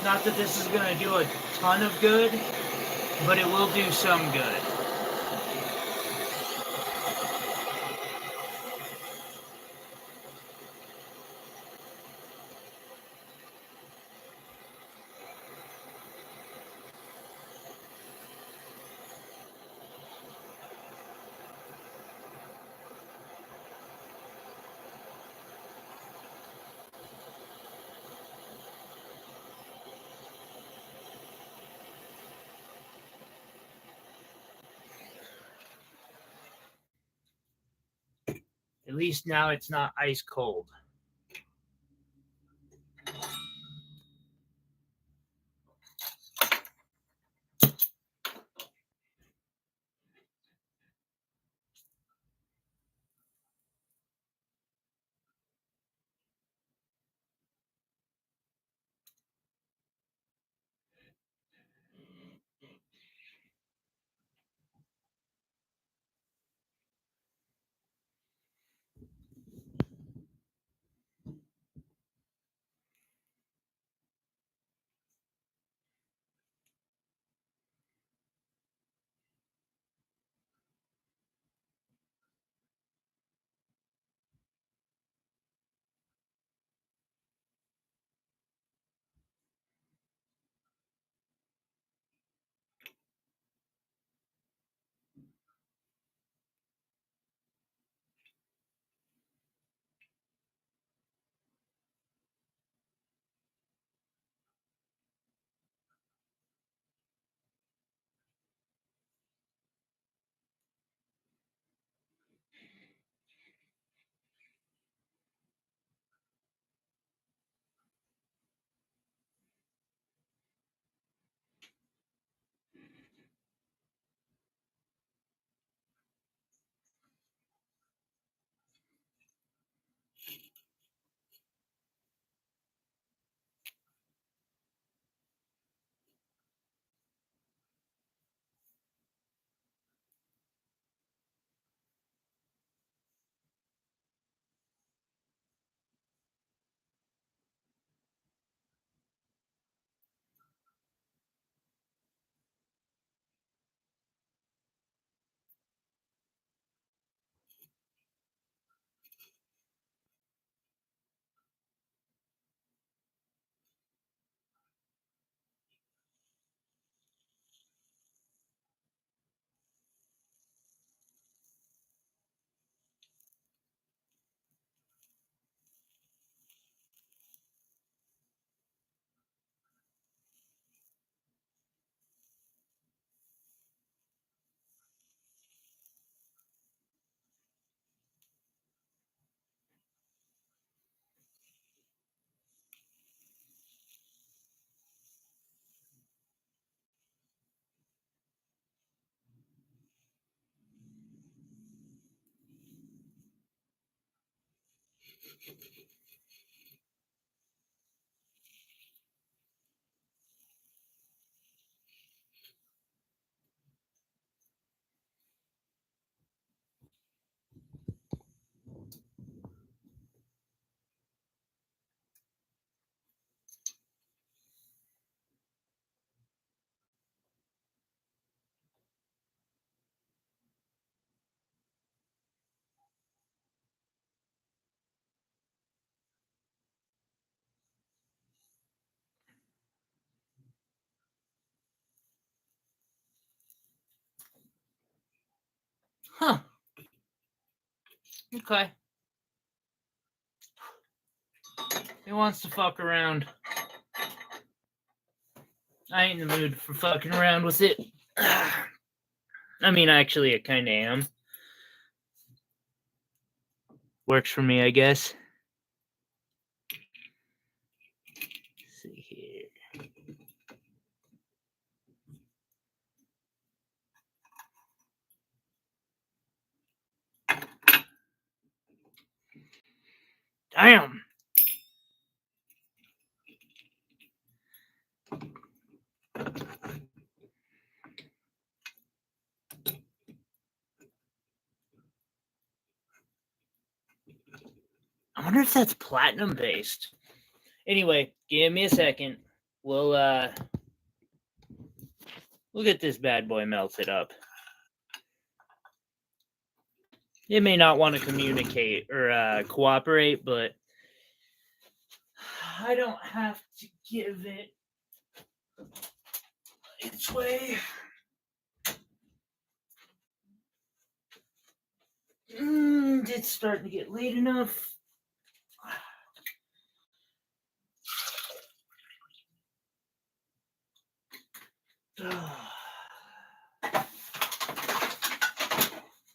Not that this is going to do a ton of good, but it will do some good. At least now it's not ice cold. Huh. Okay. He wants to fuck around. I ain't in the mood for fucking around with it. I mean, actually, I kind of am. Works for me, I guess. Let's see here. Damn. I wonder if that's platinum based. Anyway, give me a second. We'll get this bad boy melted up. It may not want to communicate or cooperate, but I don't have to give it its way. It's starting to get late enough.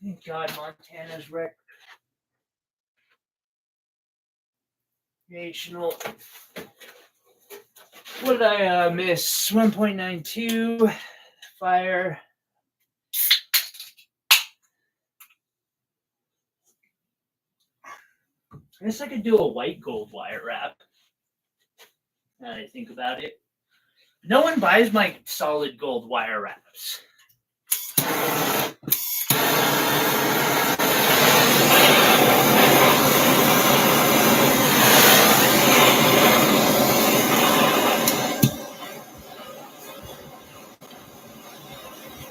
Thank God Montana's recreational. What did I miss? 1.92 fire. I guess I could do a white gold wire wrap. Now that I think about it. No one buys my solid gold wire wraps.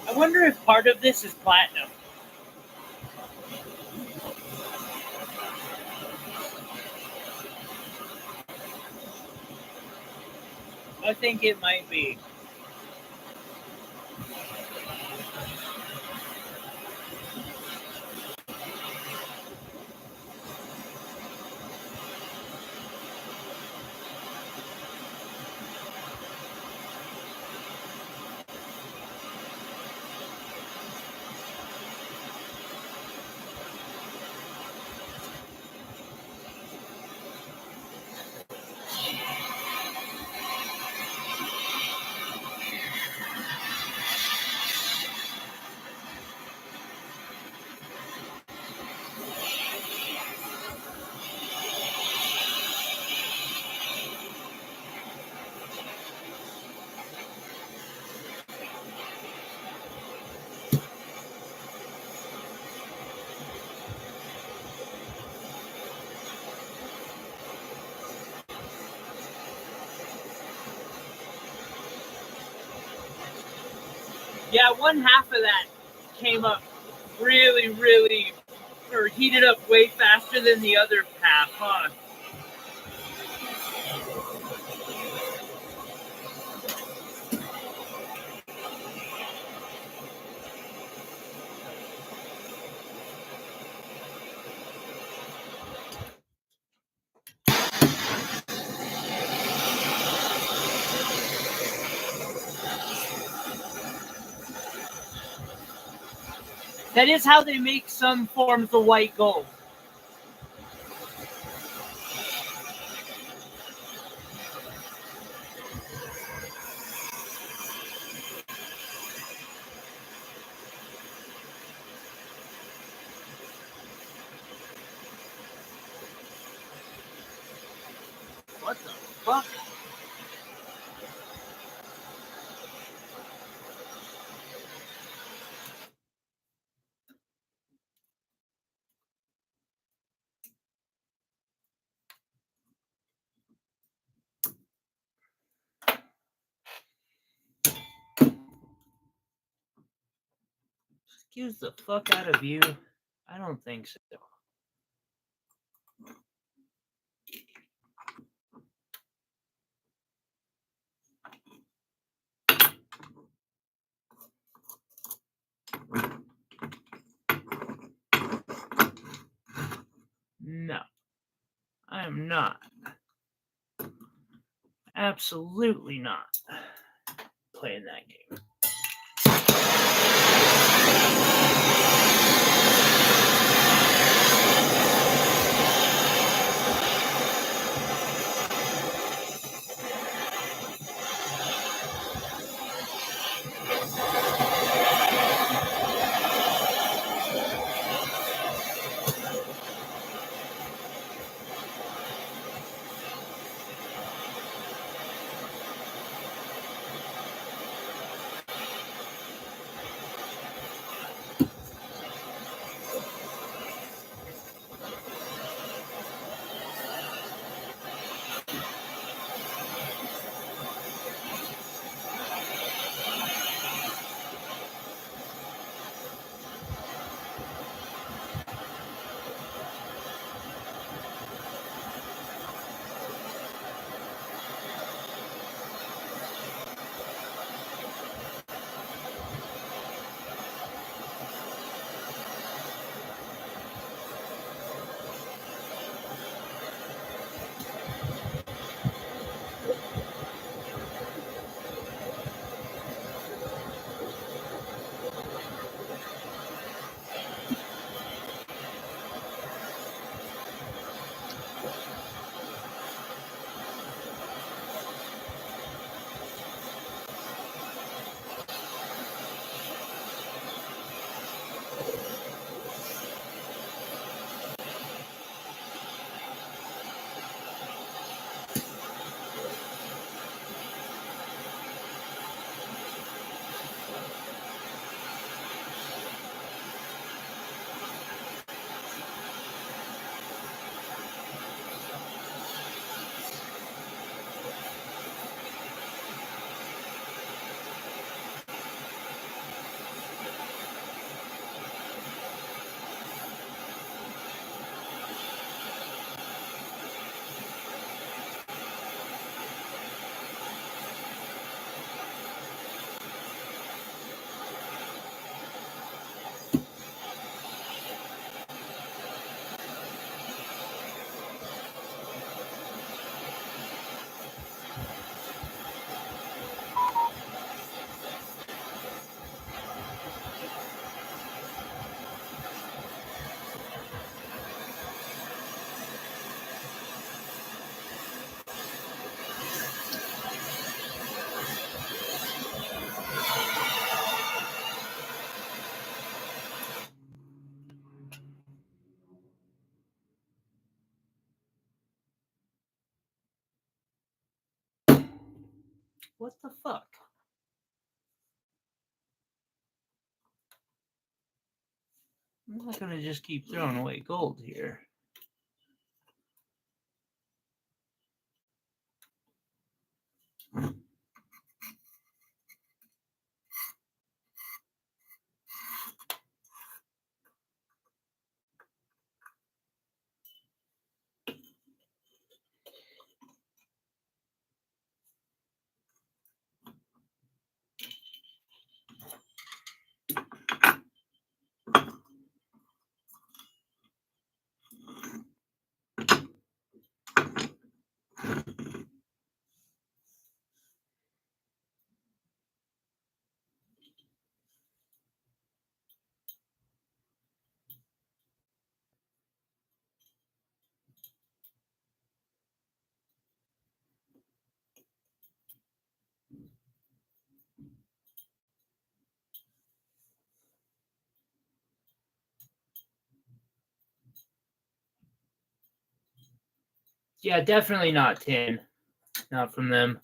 I wonder if part of this is platinum. I think it might be. Yeah, one half of that came up really, or heated up way faster than the other half, huh? That is how they make some forms of white gold. What the fuck? Excuse the fuck out of you? I don't think so. No, I am not. Absolutely not playing that game. What the fuck? I'm not gonna just keep throwing away gold here. Yeah, definitely not tin. Not from them.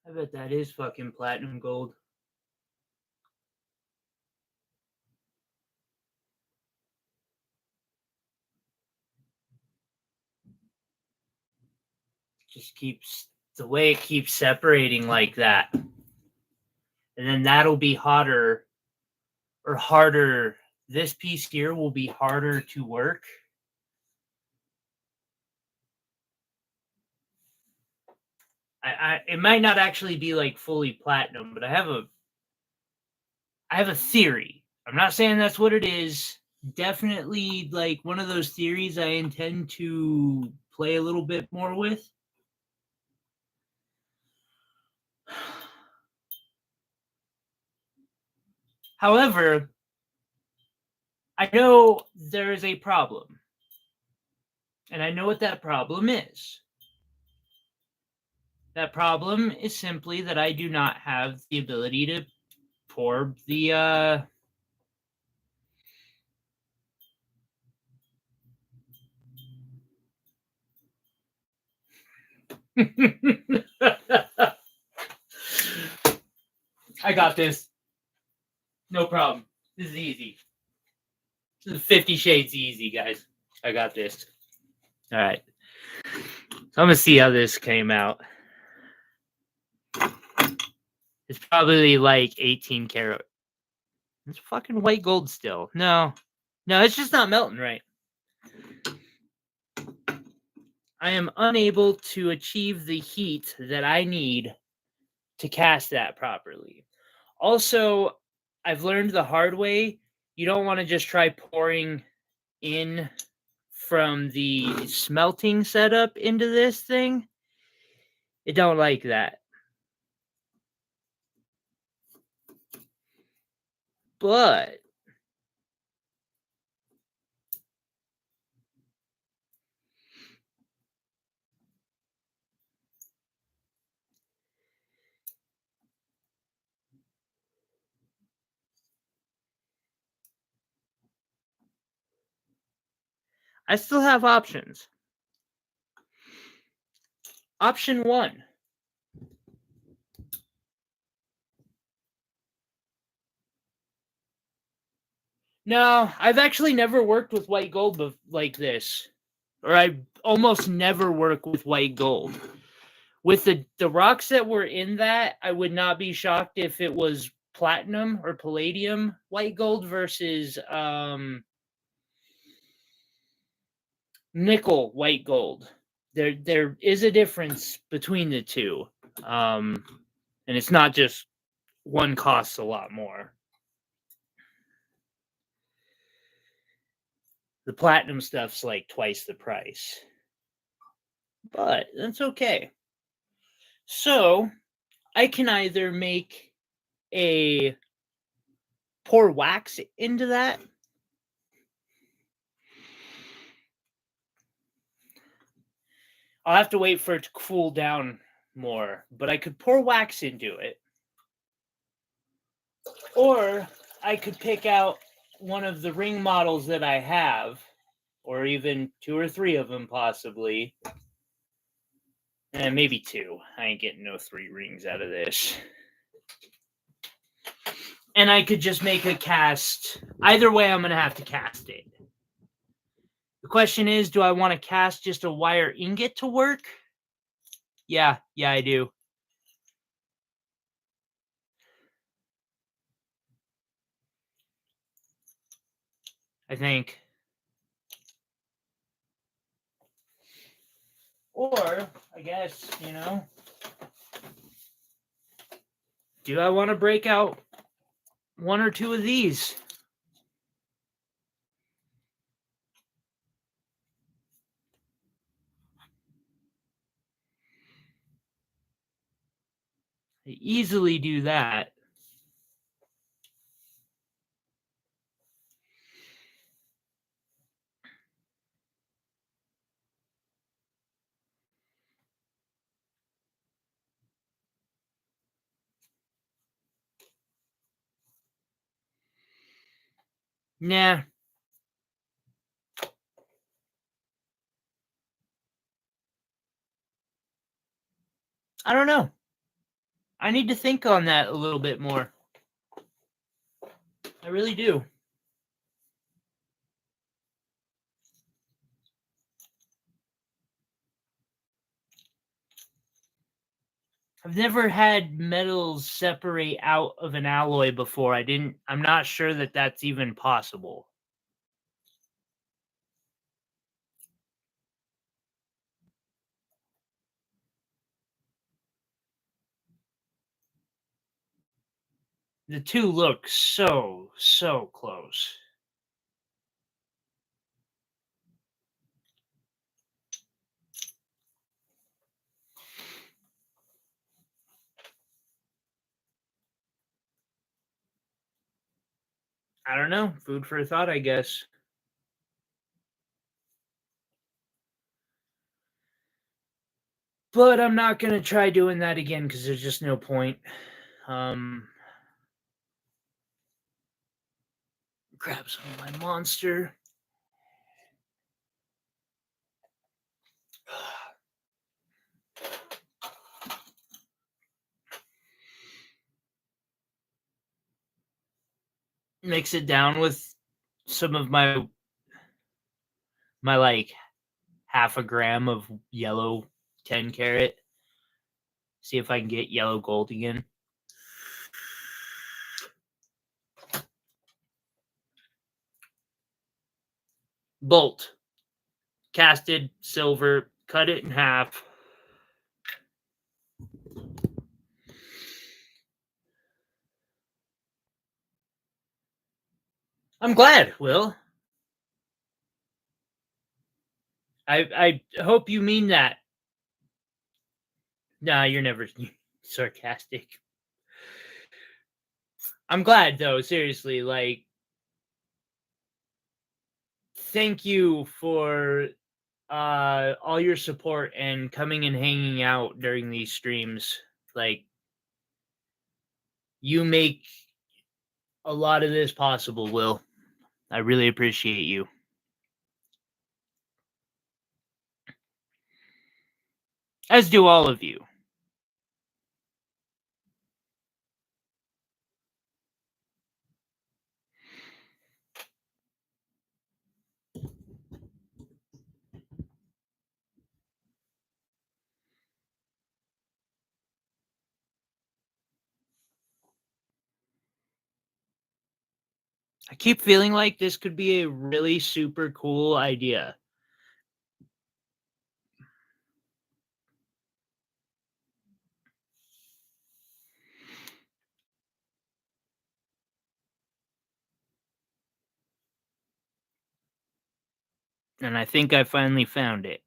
I bet that is fucking platinum gold. Just keeps the way it keeps separating like that. And then that'll be hotter or harder. This piece here will be harder to work. It might not actually be like fully platinum, but I have a theory. I'm not saying that's what it is. Definitely like one of those theories I intend to play a little bit more with. However, I know there is a problem. And I know what that problem is. That problem is simply that I do not have the ability to pour the I got this. No problem. This is easy. This is 50 Shades easy, guys. I got this. All right. So I'm going to see how this came out. It's probably like 18 karat. It's fucking white gold still. No, it's just not melting right. I am unable to achieve the heat that I need to cast that properly. Also, I've learned the hard way, you don't want to just try pouring in from the smelting setup into this thing. It don't like that. But I still have options. Option 1. No, I've actually never worked with white gold like this. Or I almost never work with white gold. With the rocks that were in that, I would not be shocked if it was platinum or palladium white gold versus nickel white gold. There is a difference between the two. And it's not just one costs a lot more. The platinum stuff's like twice the price. But that's okay. So I can either make a pour wax into that. I'll have to wait for it to cool down more, but I could pour wax into it. Or I could pick out one of the ring models that I have, or even 2 or 3 of them possibly. And maybe 2. I ain't getting no 3 rings out of this. And I could just make a cast. Either way, I'm going to have to cast it. The question is, do I want to cast just a wire ingot to work? Yeah, I do. I think. Or, I guess, do I want to break out 1 or 2 of these? I easily do that. Nah. I don't know. I need to think on that a little bit more. I really do. I've never had metals separate out of an alloy before. I'm not sure that that's even possible. The two look so close. I don't know. Food for thought, I guess. But I'm not going to try doing that again because there's just no point. Grab some of my monster. Mix it down with some of my like half a gram of yellow 10 carat. See if I can get yellow gold again. Bolt. Casted silver. Cut it in half. I'm glad, Will. I hope you mean that. Nah, you're never sarcastic. I'm glad, though, seriously. Like, thank you for all your support and coming and hanging out during these streams. Like, you make a lot of this possible, Will. I really appreciate you. As do all of you. I keep feeling like this could be a really super cool idea. And I think I finally found it.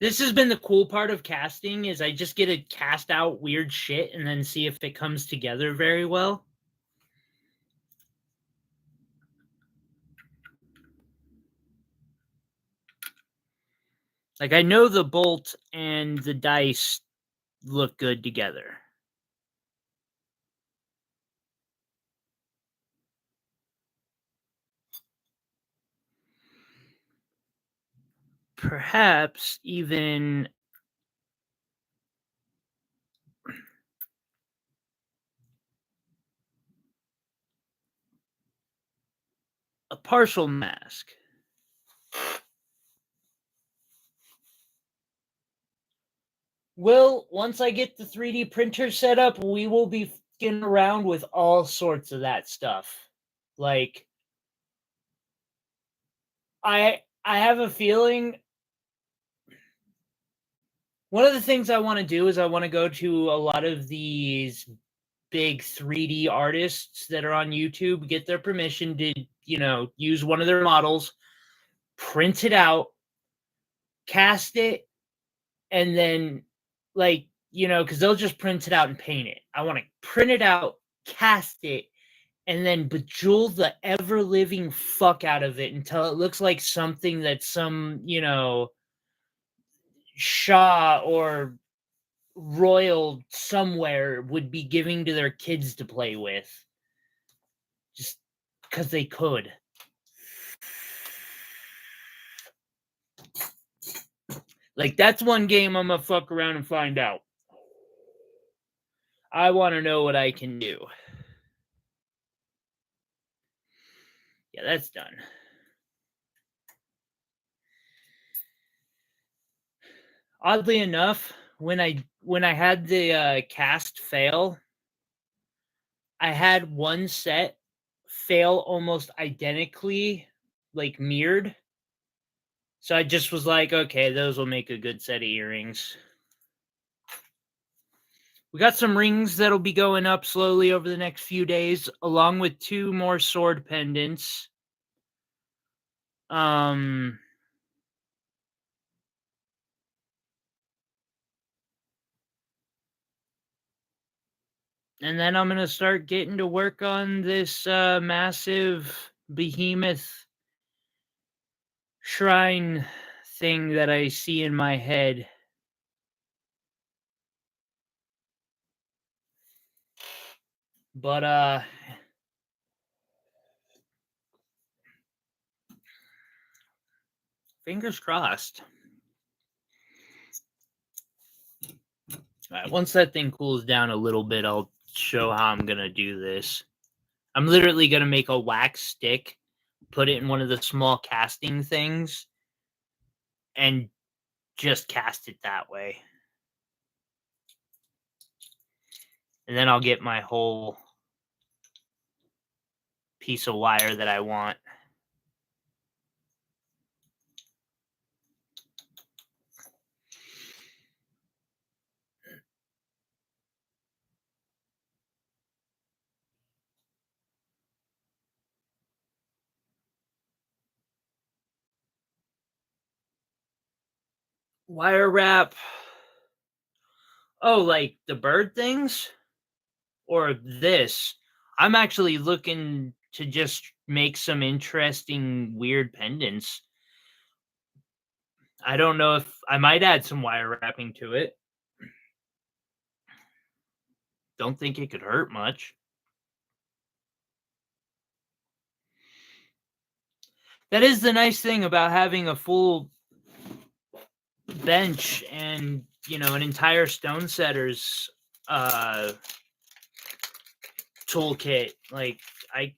This has been the cool part of casting is I just get to cast out weird shit and then see if it comes together very well. Like I know the bolt and the dice look good together. Perhaps even a partial mask. Well, once I get the 3D printer set up, we will be getting around with all sorts of that stuff. Like I have a feeling one of the things I want to do is I want to go to a lot of these big 3D artists that are on YouTube, get their permission to, use one of their models, print it out, cast it, and then, like, because they'll just print it out and paint it. I want to print it out, cast it, and then bejewel the ever living fuck out of it until it looks like something that some, Shah or royal somewhere would be giving to their kids to play with. Just because they could. Like, that's one game I'm gonna fuck around and find out. I want to know what I can do. Yeah, that's done. Oddly enough, when I had the cast fail, I had one set fail almost identically, like mirrored. So I just was like, okay, those will make a good set of earrings. We got some rings that'll be going up slowly over the next few days, along with 2 more sword pendants. And then I'm gonna start getting to work on this massive behemoth shrine thing that I see in my head. But fingers crossed. All right, once that thing cools down a little bit, I'll show how I'm gonna do this. I'm literally gonna make a wax stick, put it in one of the small casting things, and just cast it that way. And then I'll get my whole piece of wire that I want. Wire wrap Oh, like the bird things? Or this? I'm actually looking to just make some interesting weird pendants. I don't know if I might add some wire wrapping to it. Don't think it could hurt much. That is the nice thing about having a full bench and, you know, an entire stone setter's toolkit. Like I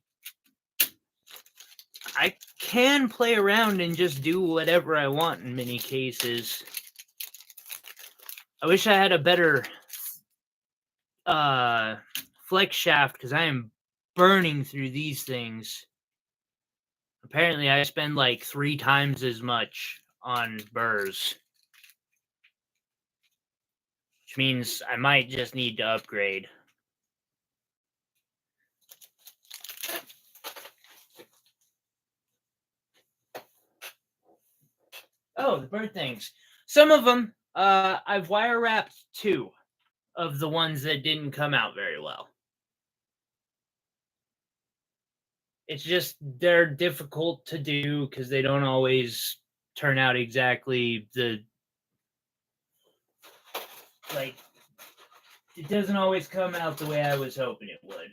I can play around and just do whatever I want in many cases. I wish I had a better flex shaft because I am burning through these things. Apparently I spend like 3 times as much on burrs, which means I might just need to upgrade. Oh, the bird things. Some of them, I've wire wrapped 2 of the ones that didn't come out very well. It's just they're difficult to do because they don't always turn out exactly like it doesn't always come out the way I was hoping it would.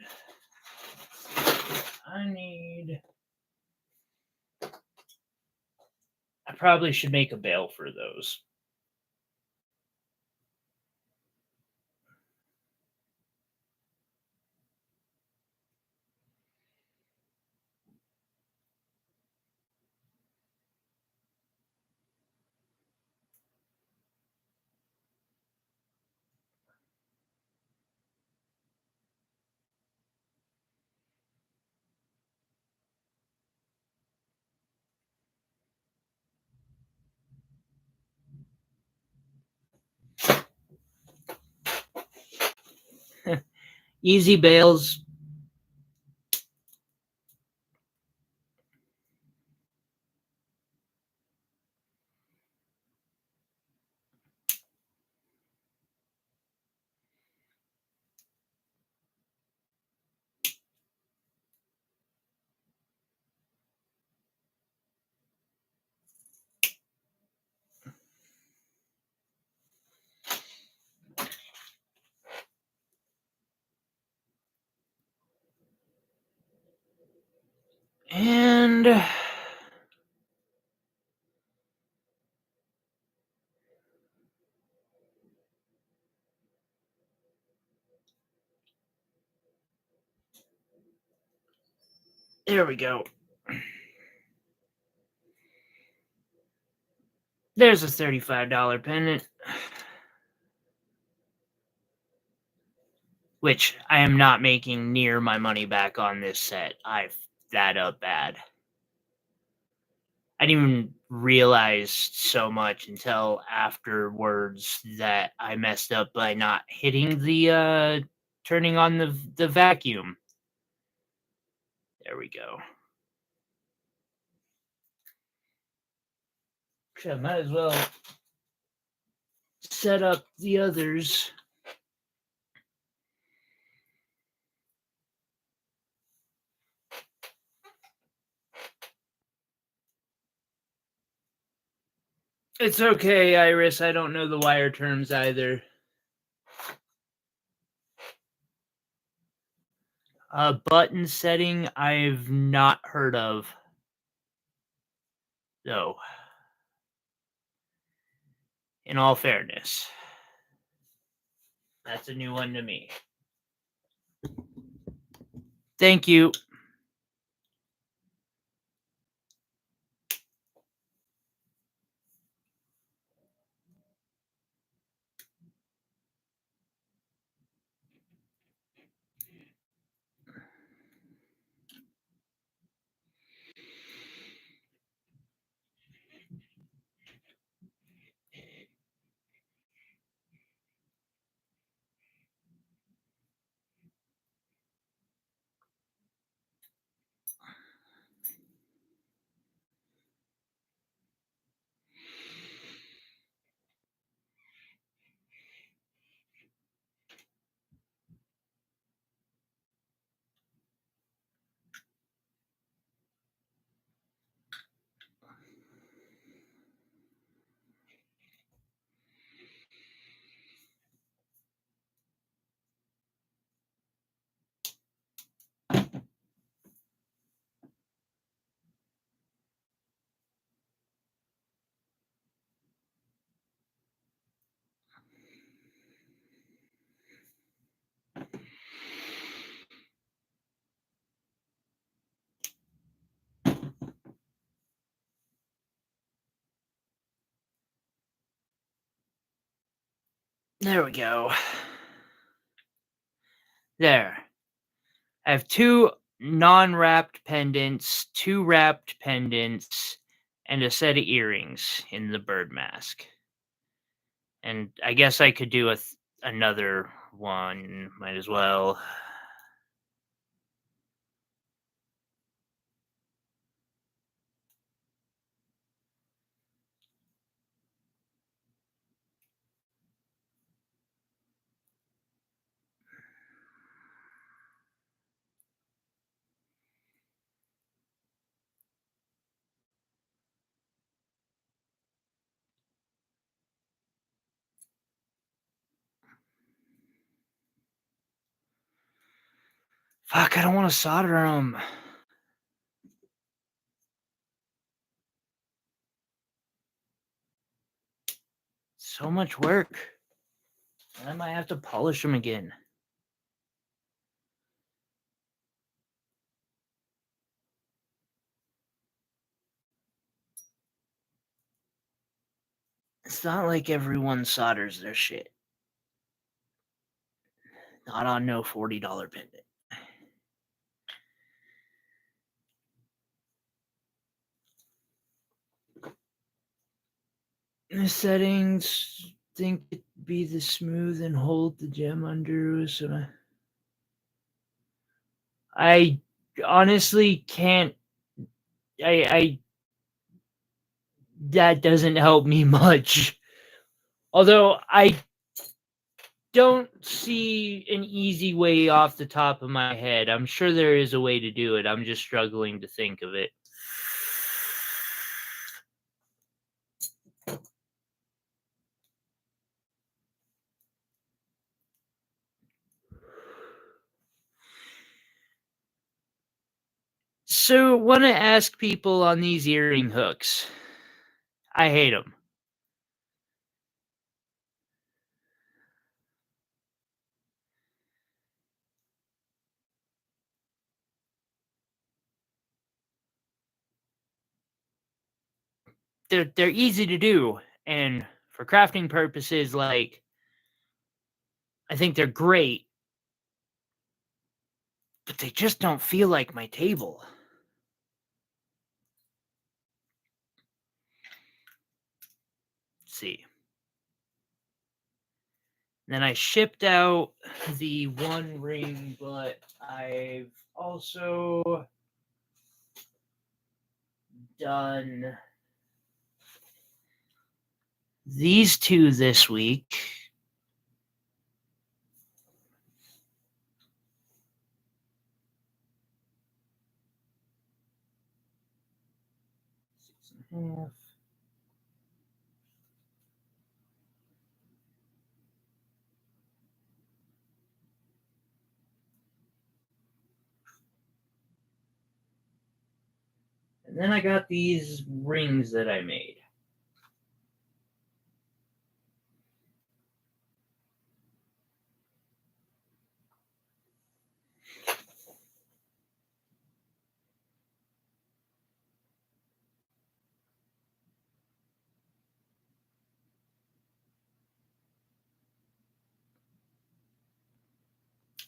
I probably should make a bail for those. Easy bails. And there we go. There's a $35 pendant, which I am not making near my money back on this set. I've that up bad. I didn't even realize so much until afterwards that I messed up by not hitting the turning on the vacuum. There we go. I might as well set up the others. It's okay, Iris. I don't know the wire terms either. Button setting I've not heard of, though. In all fairness, that's a new one to me. Thank you. There we go. There. I have 2 non-wrapped pendants, 2 wrapped pendants, and a set of earrings in the bird mask. And I guess I could do another one. Might as well. Fuck, I don't want to solder them. So much work. I might have to polish them again. It's not like everyone solders their shit. Not on no $40 pendant. The settings think it be the smooth and hold the gem under. So I honestly can't. I that doesn't help me much. Although I don't see an easy way off the top of my head. I'm sure there is a way to do it. I'm just struggling to think of it. So, want to ask people on these earring hooks. I hate them. They're easy to do, and for crafting purposes, like I think they're great, but they just don't feel like my table. Let's see. Then I shipped out the one ring, but I've also done these 2 this week. Half. And then I got these rings that I made.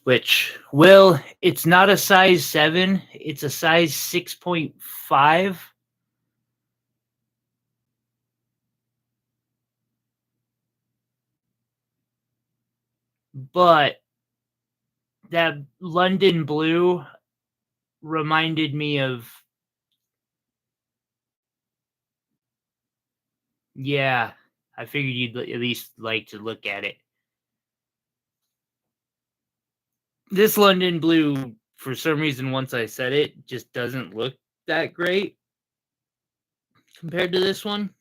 Which, Will, it's not a size 7, it's a size 6.5. But that London blue reminded me of, yeah, I figured you'd at least like to look at it. This London blue, for some reason, once I said it, just doesn't look that great compared to this one.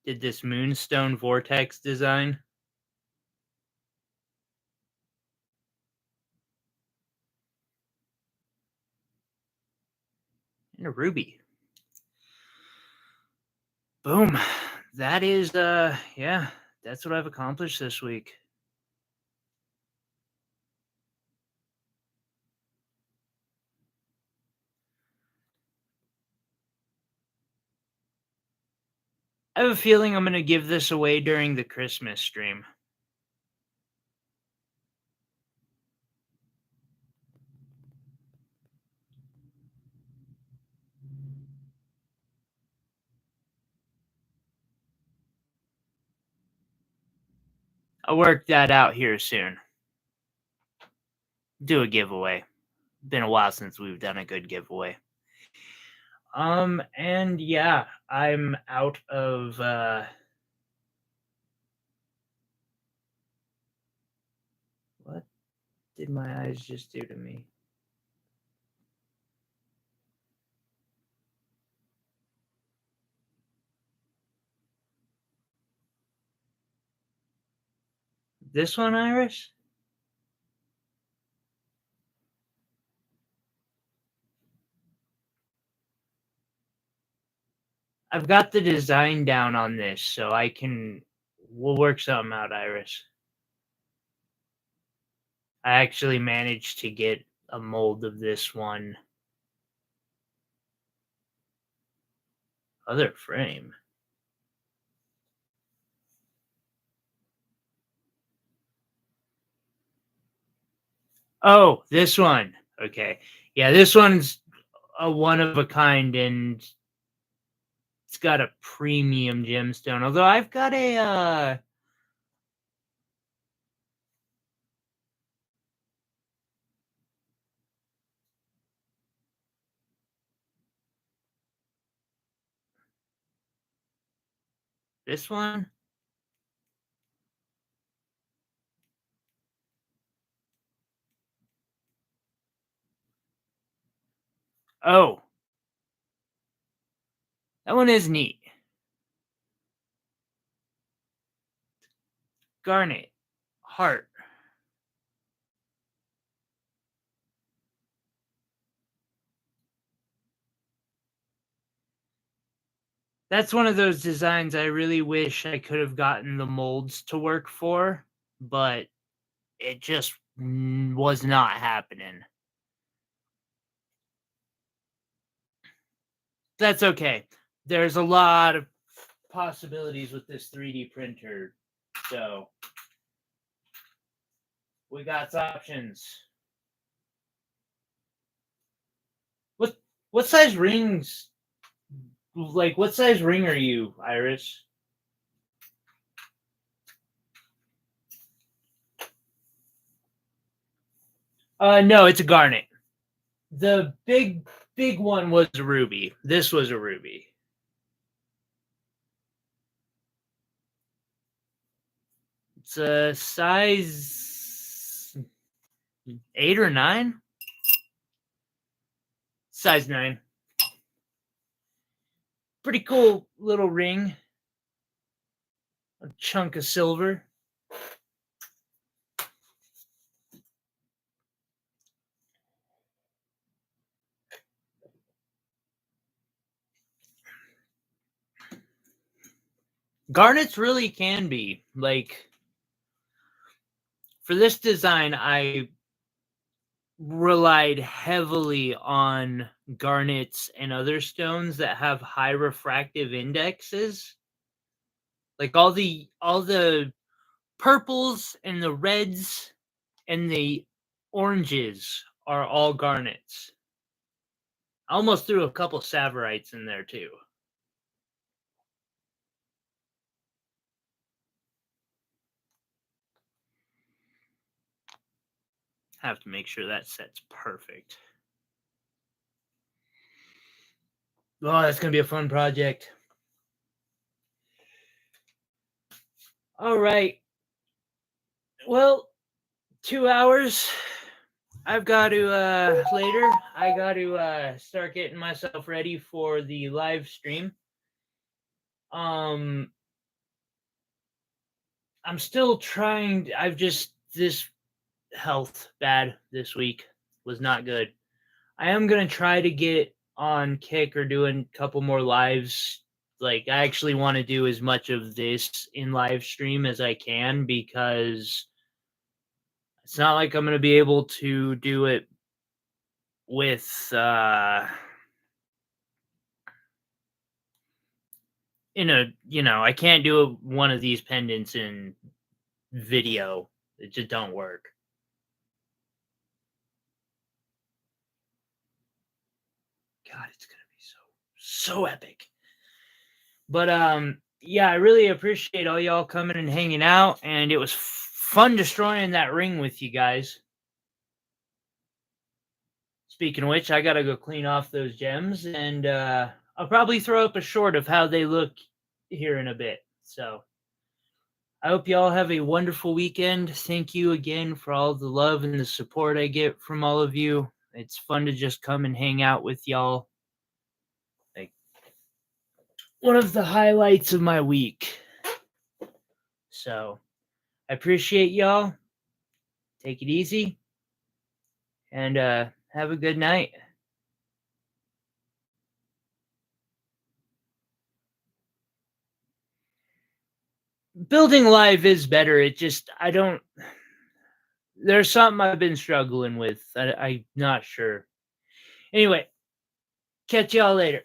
Did this Moonstone Vortex design. And a ruby. Boom. That is, yeah, that's what I've accomplished this week. I have a feeling I'm going to give this away during the Christmas stream. I'll work that out here soon. Do a giveaway. Been a while since we've done a good giveaway. And yeah, I'm out of what did my eyes just do to me? This one, Iris? I've got the design down on this, so we'll work something out, Iris. I actually managed to get a mold of this one. Other frame. Oh, this one. Okay. Yeah, this one's a one of a kind, and it's got a premium gemstone. Although I've got a this one. Oh, that one is neat. Garnet, heart. That's one of those designs I really wish I could have gotten the molds to work for, but it just was not happening. That's okay. There's a lot of possibilities with this 3D printer, so we got options. What size rings? Like, what size ring are you, Iris? No, it's a garnet. The big one was a ruby. This was a ruby. It's a size 8 or 9. Size 9. Pretty cool little ring. A chunk of silver. Garnets really can be. Like, for this design, I relied heavily on garnets and other stones that have high refractive indexes. Like all the purples and the reds and the oranges are all garnets. I almost threw a couple savorites in there too. Have to make sure that set's perfect. Oh, that's going to be a fun project. All right. Well, 2 hours. I've got to, later, I got to start getting myself ready for the live stream. I'm still trying. This health bad this week was not good. I am going to try to get on Kick or doing a couple more lives. Like, I actually want to do as much of this in live stream as I can, because it's not like I'm going to be able to do it with I can't do one of these pendants in video. It just don't work. God, it's gonna be so epic. But yeah, I really appreciate all y'all coming and hanging out, and it was fun destroying that ring with you guys. Speaking of which, I gotta go clean off those gems, and I'll probably throw up a short of how they look here in a bit. So I hope y'all have a wonderful weekend. Thank you again for all the love and the support I get from all of you. It's fun to just come and hang out with y'all. Like one of the highlights of my week. So I appreciate y'all. Take it easy. And have a good night. Building live is better. It just, I don't, there's something I've been struggling with. I'm not sure. Anyway, catch y'all later.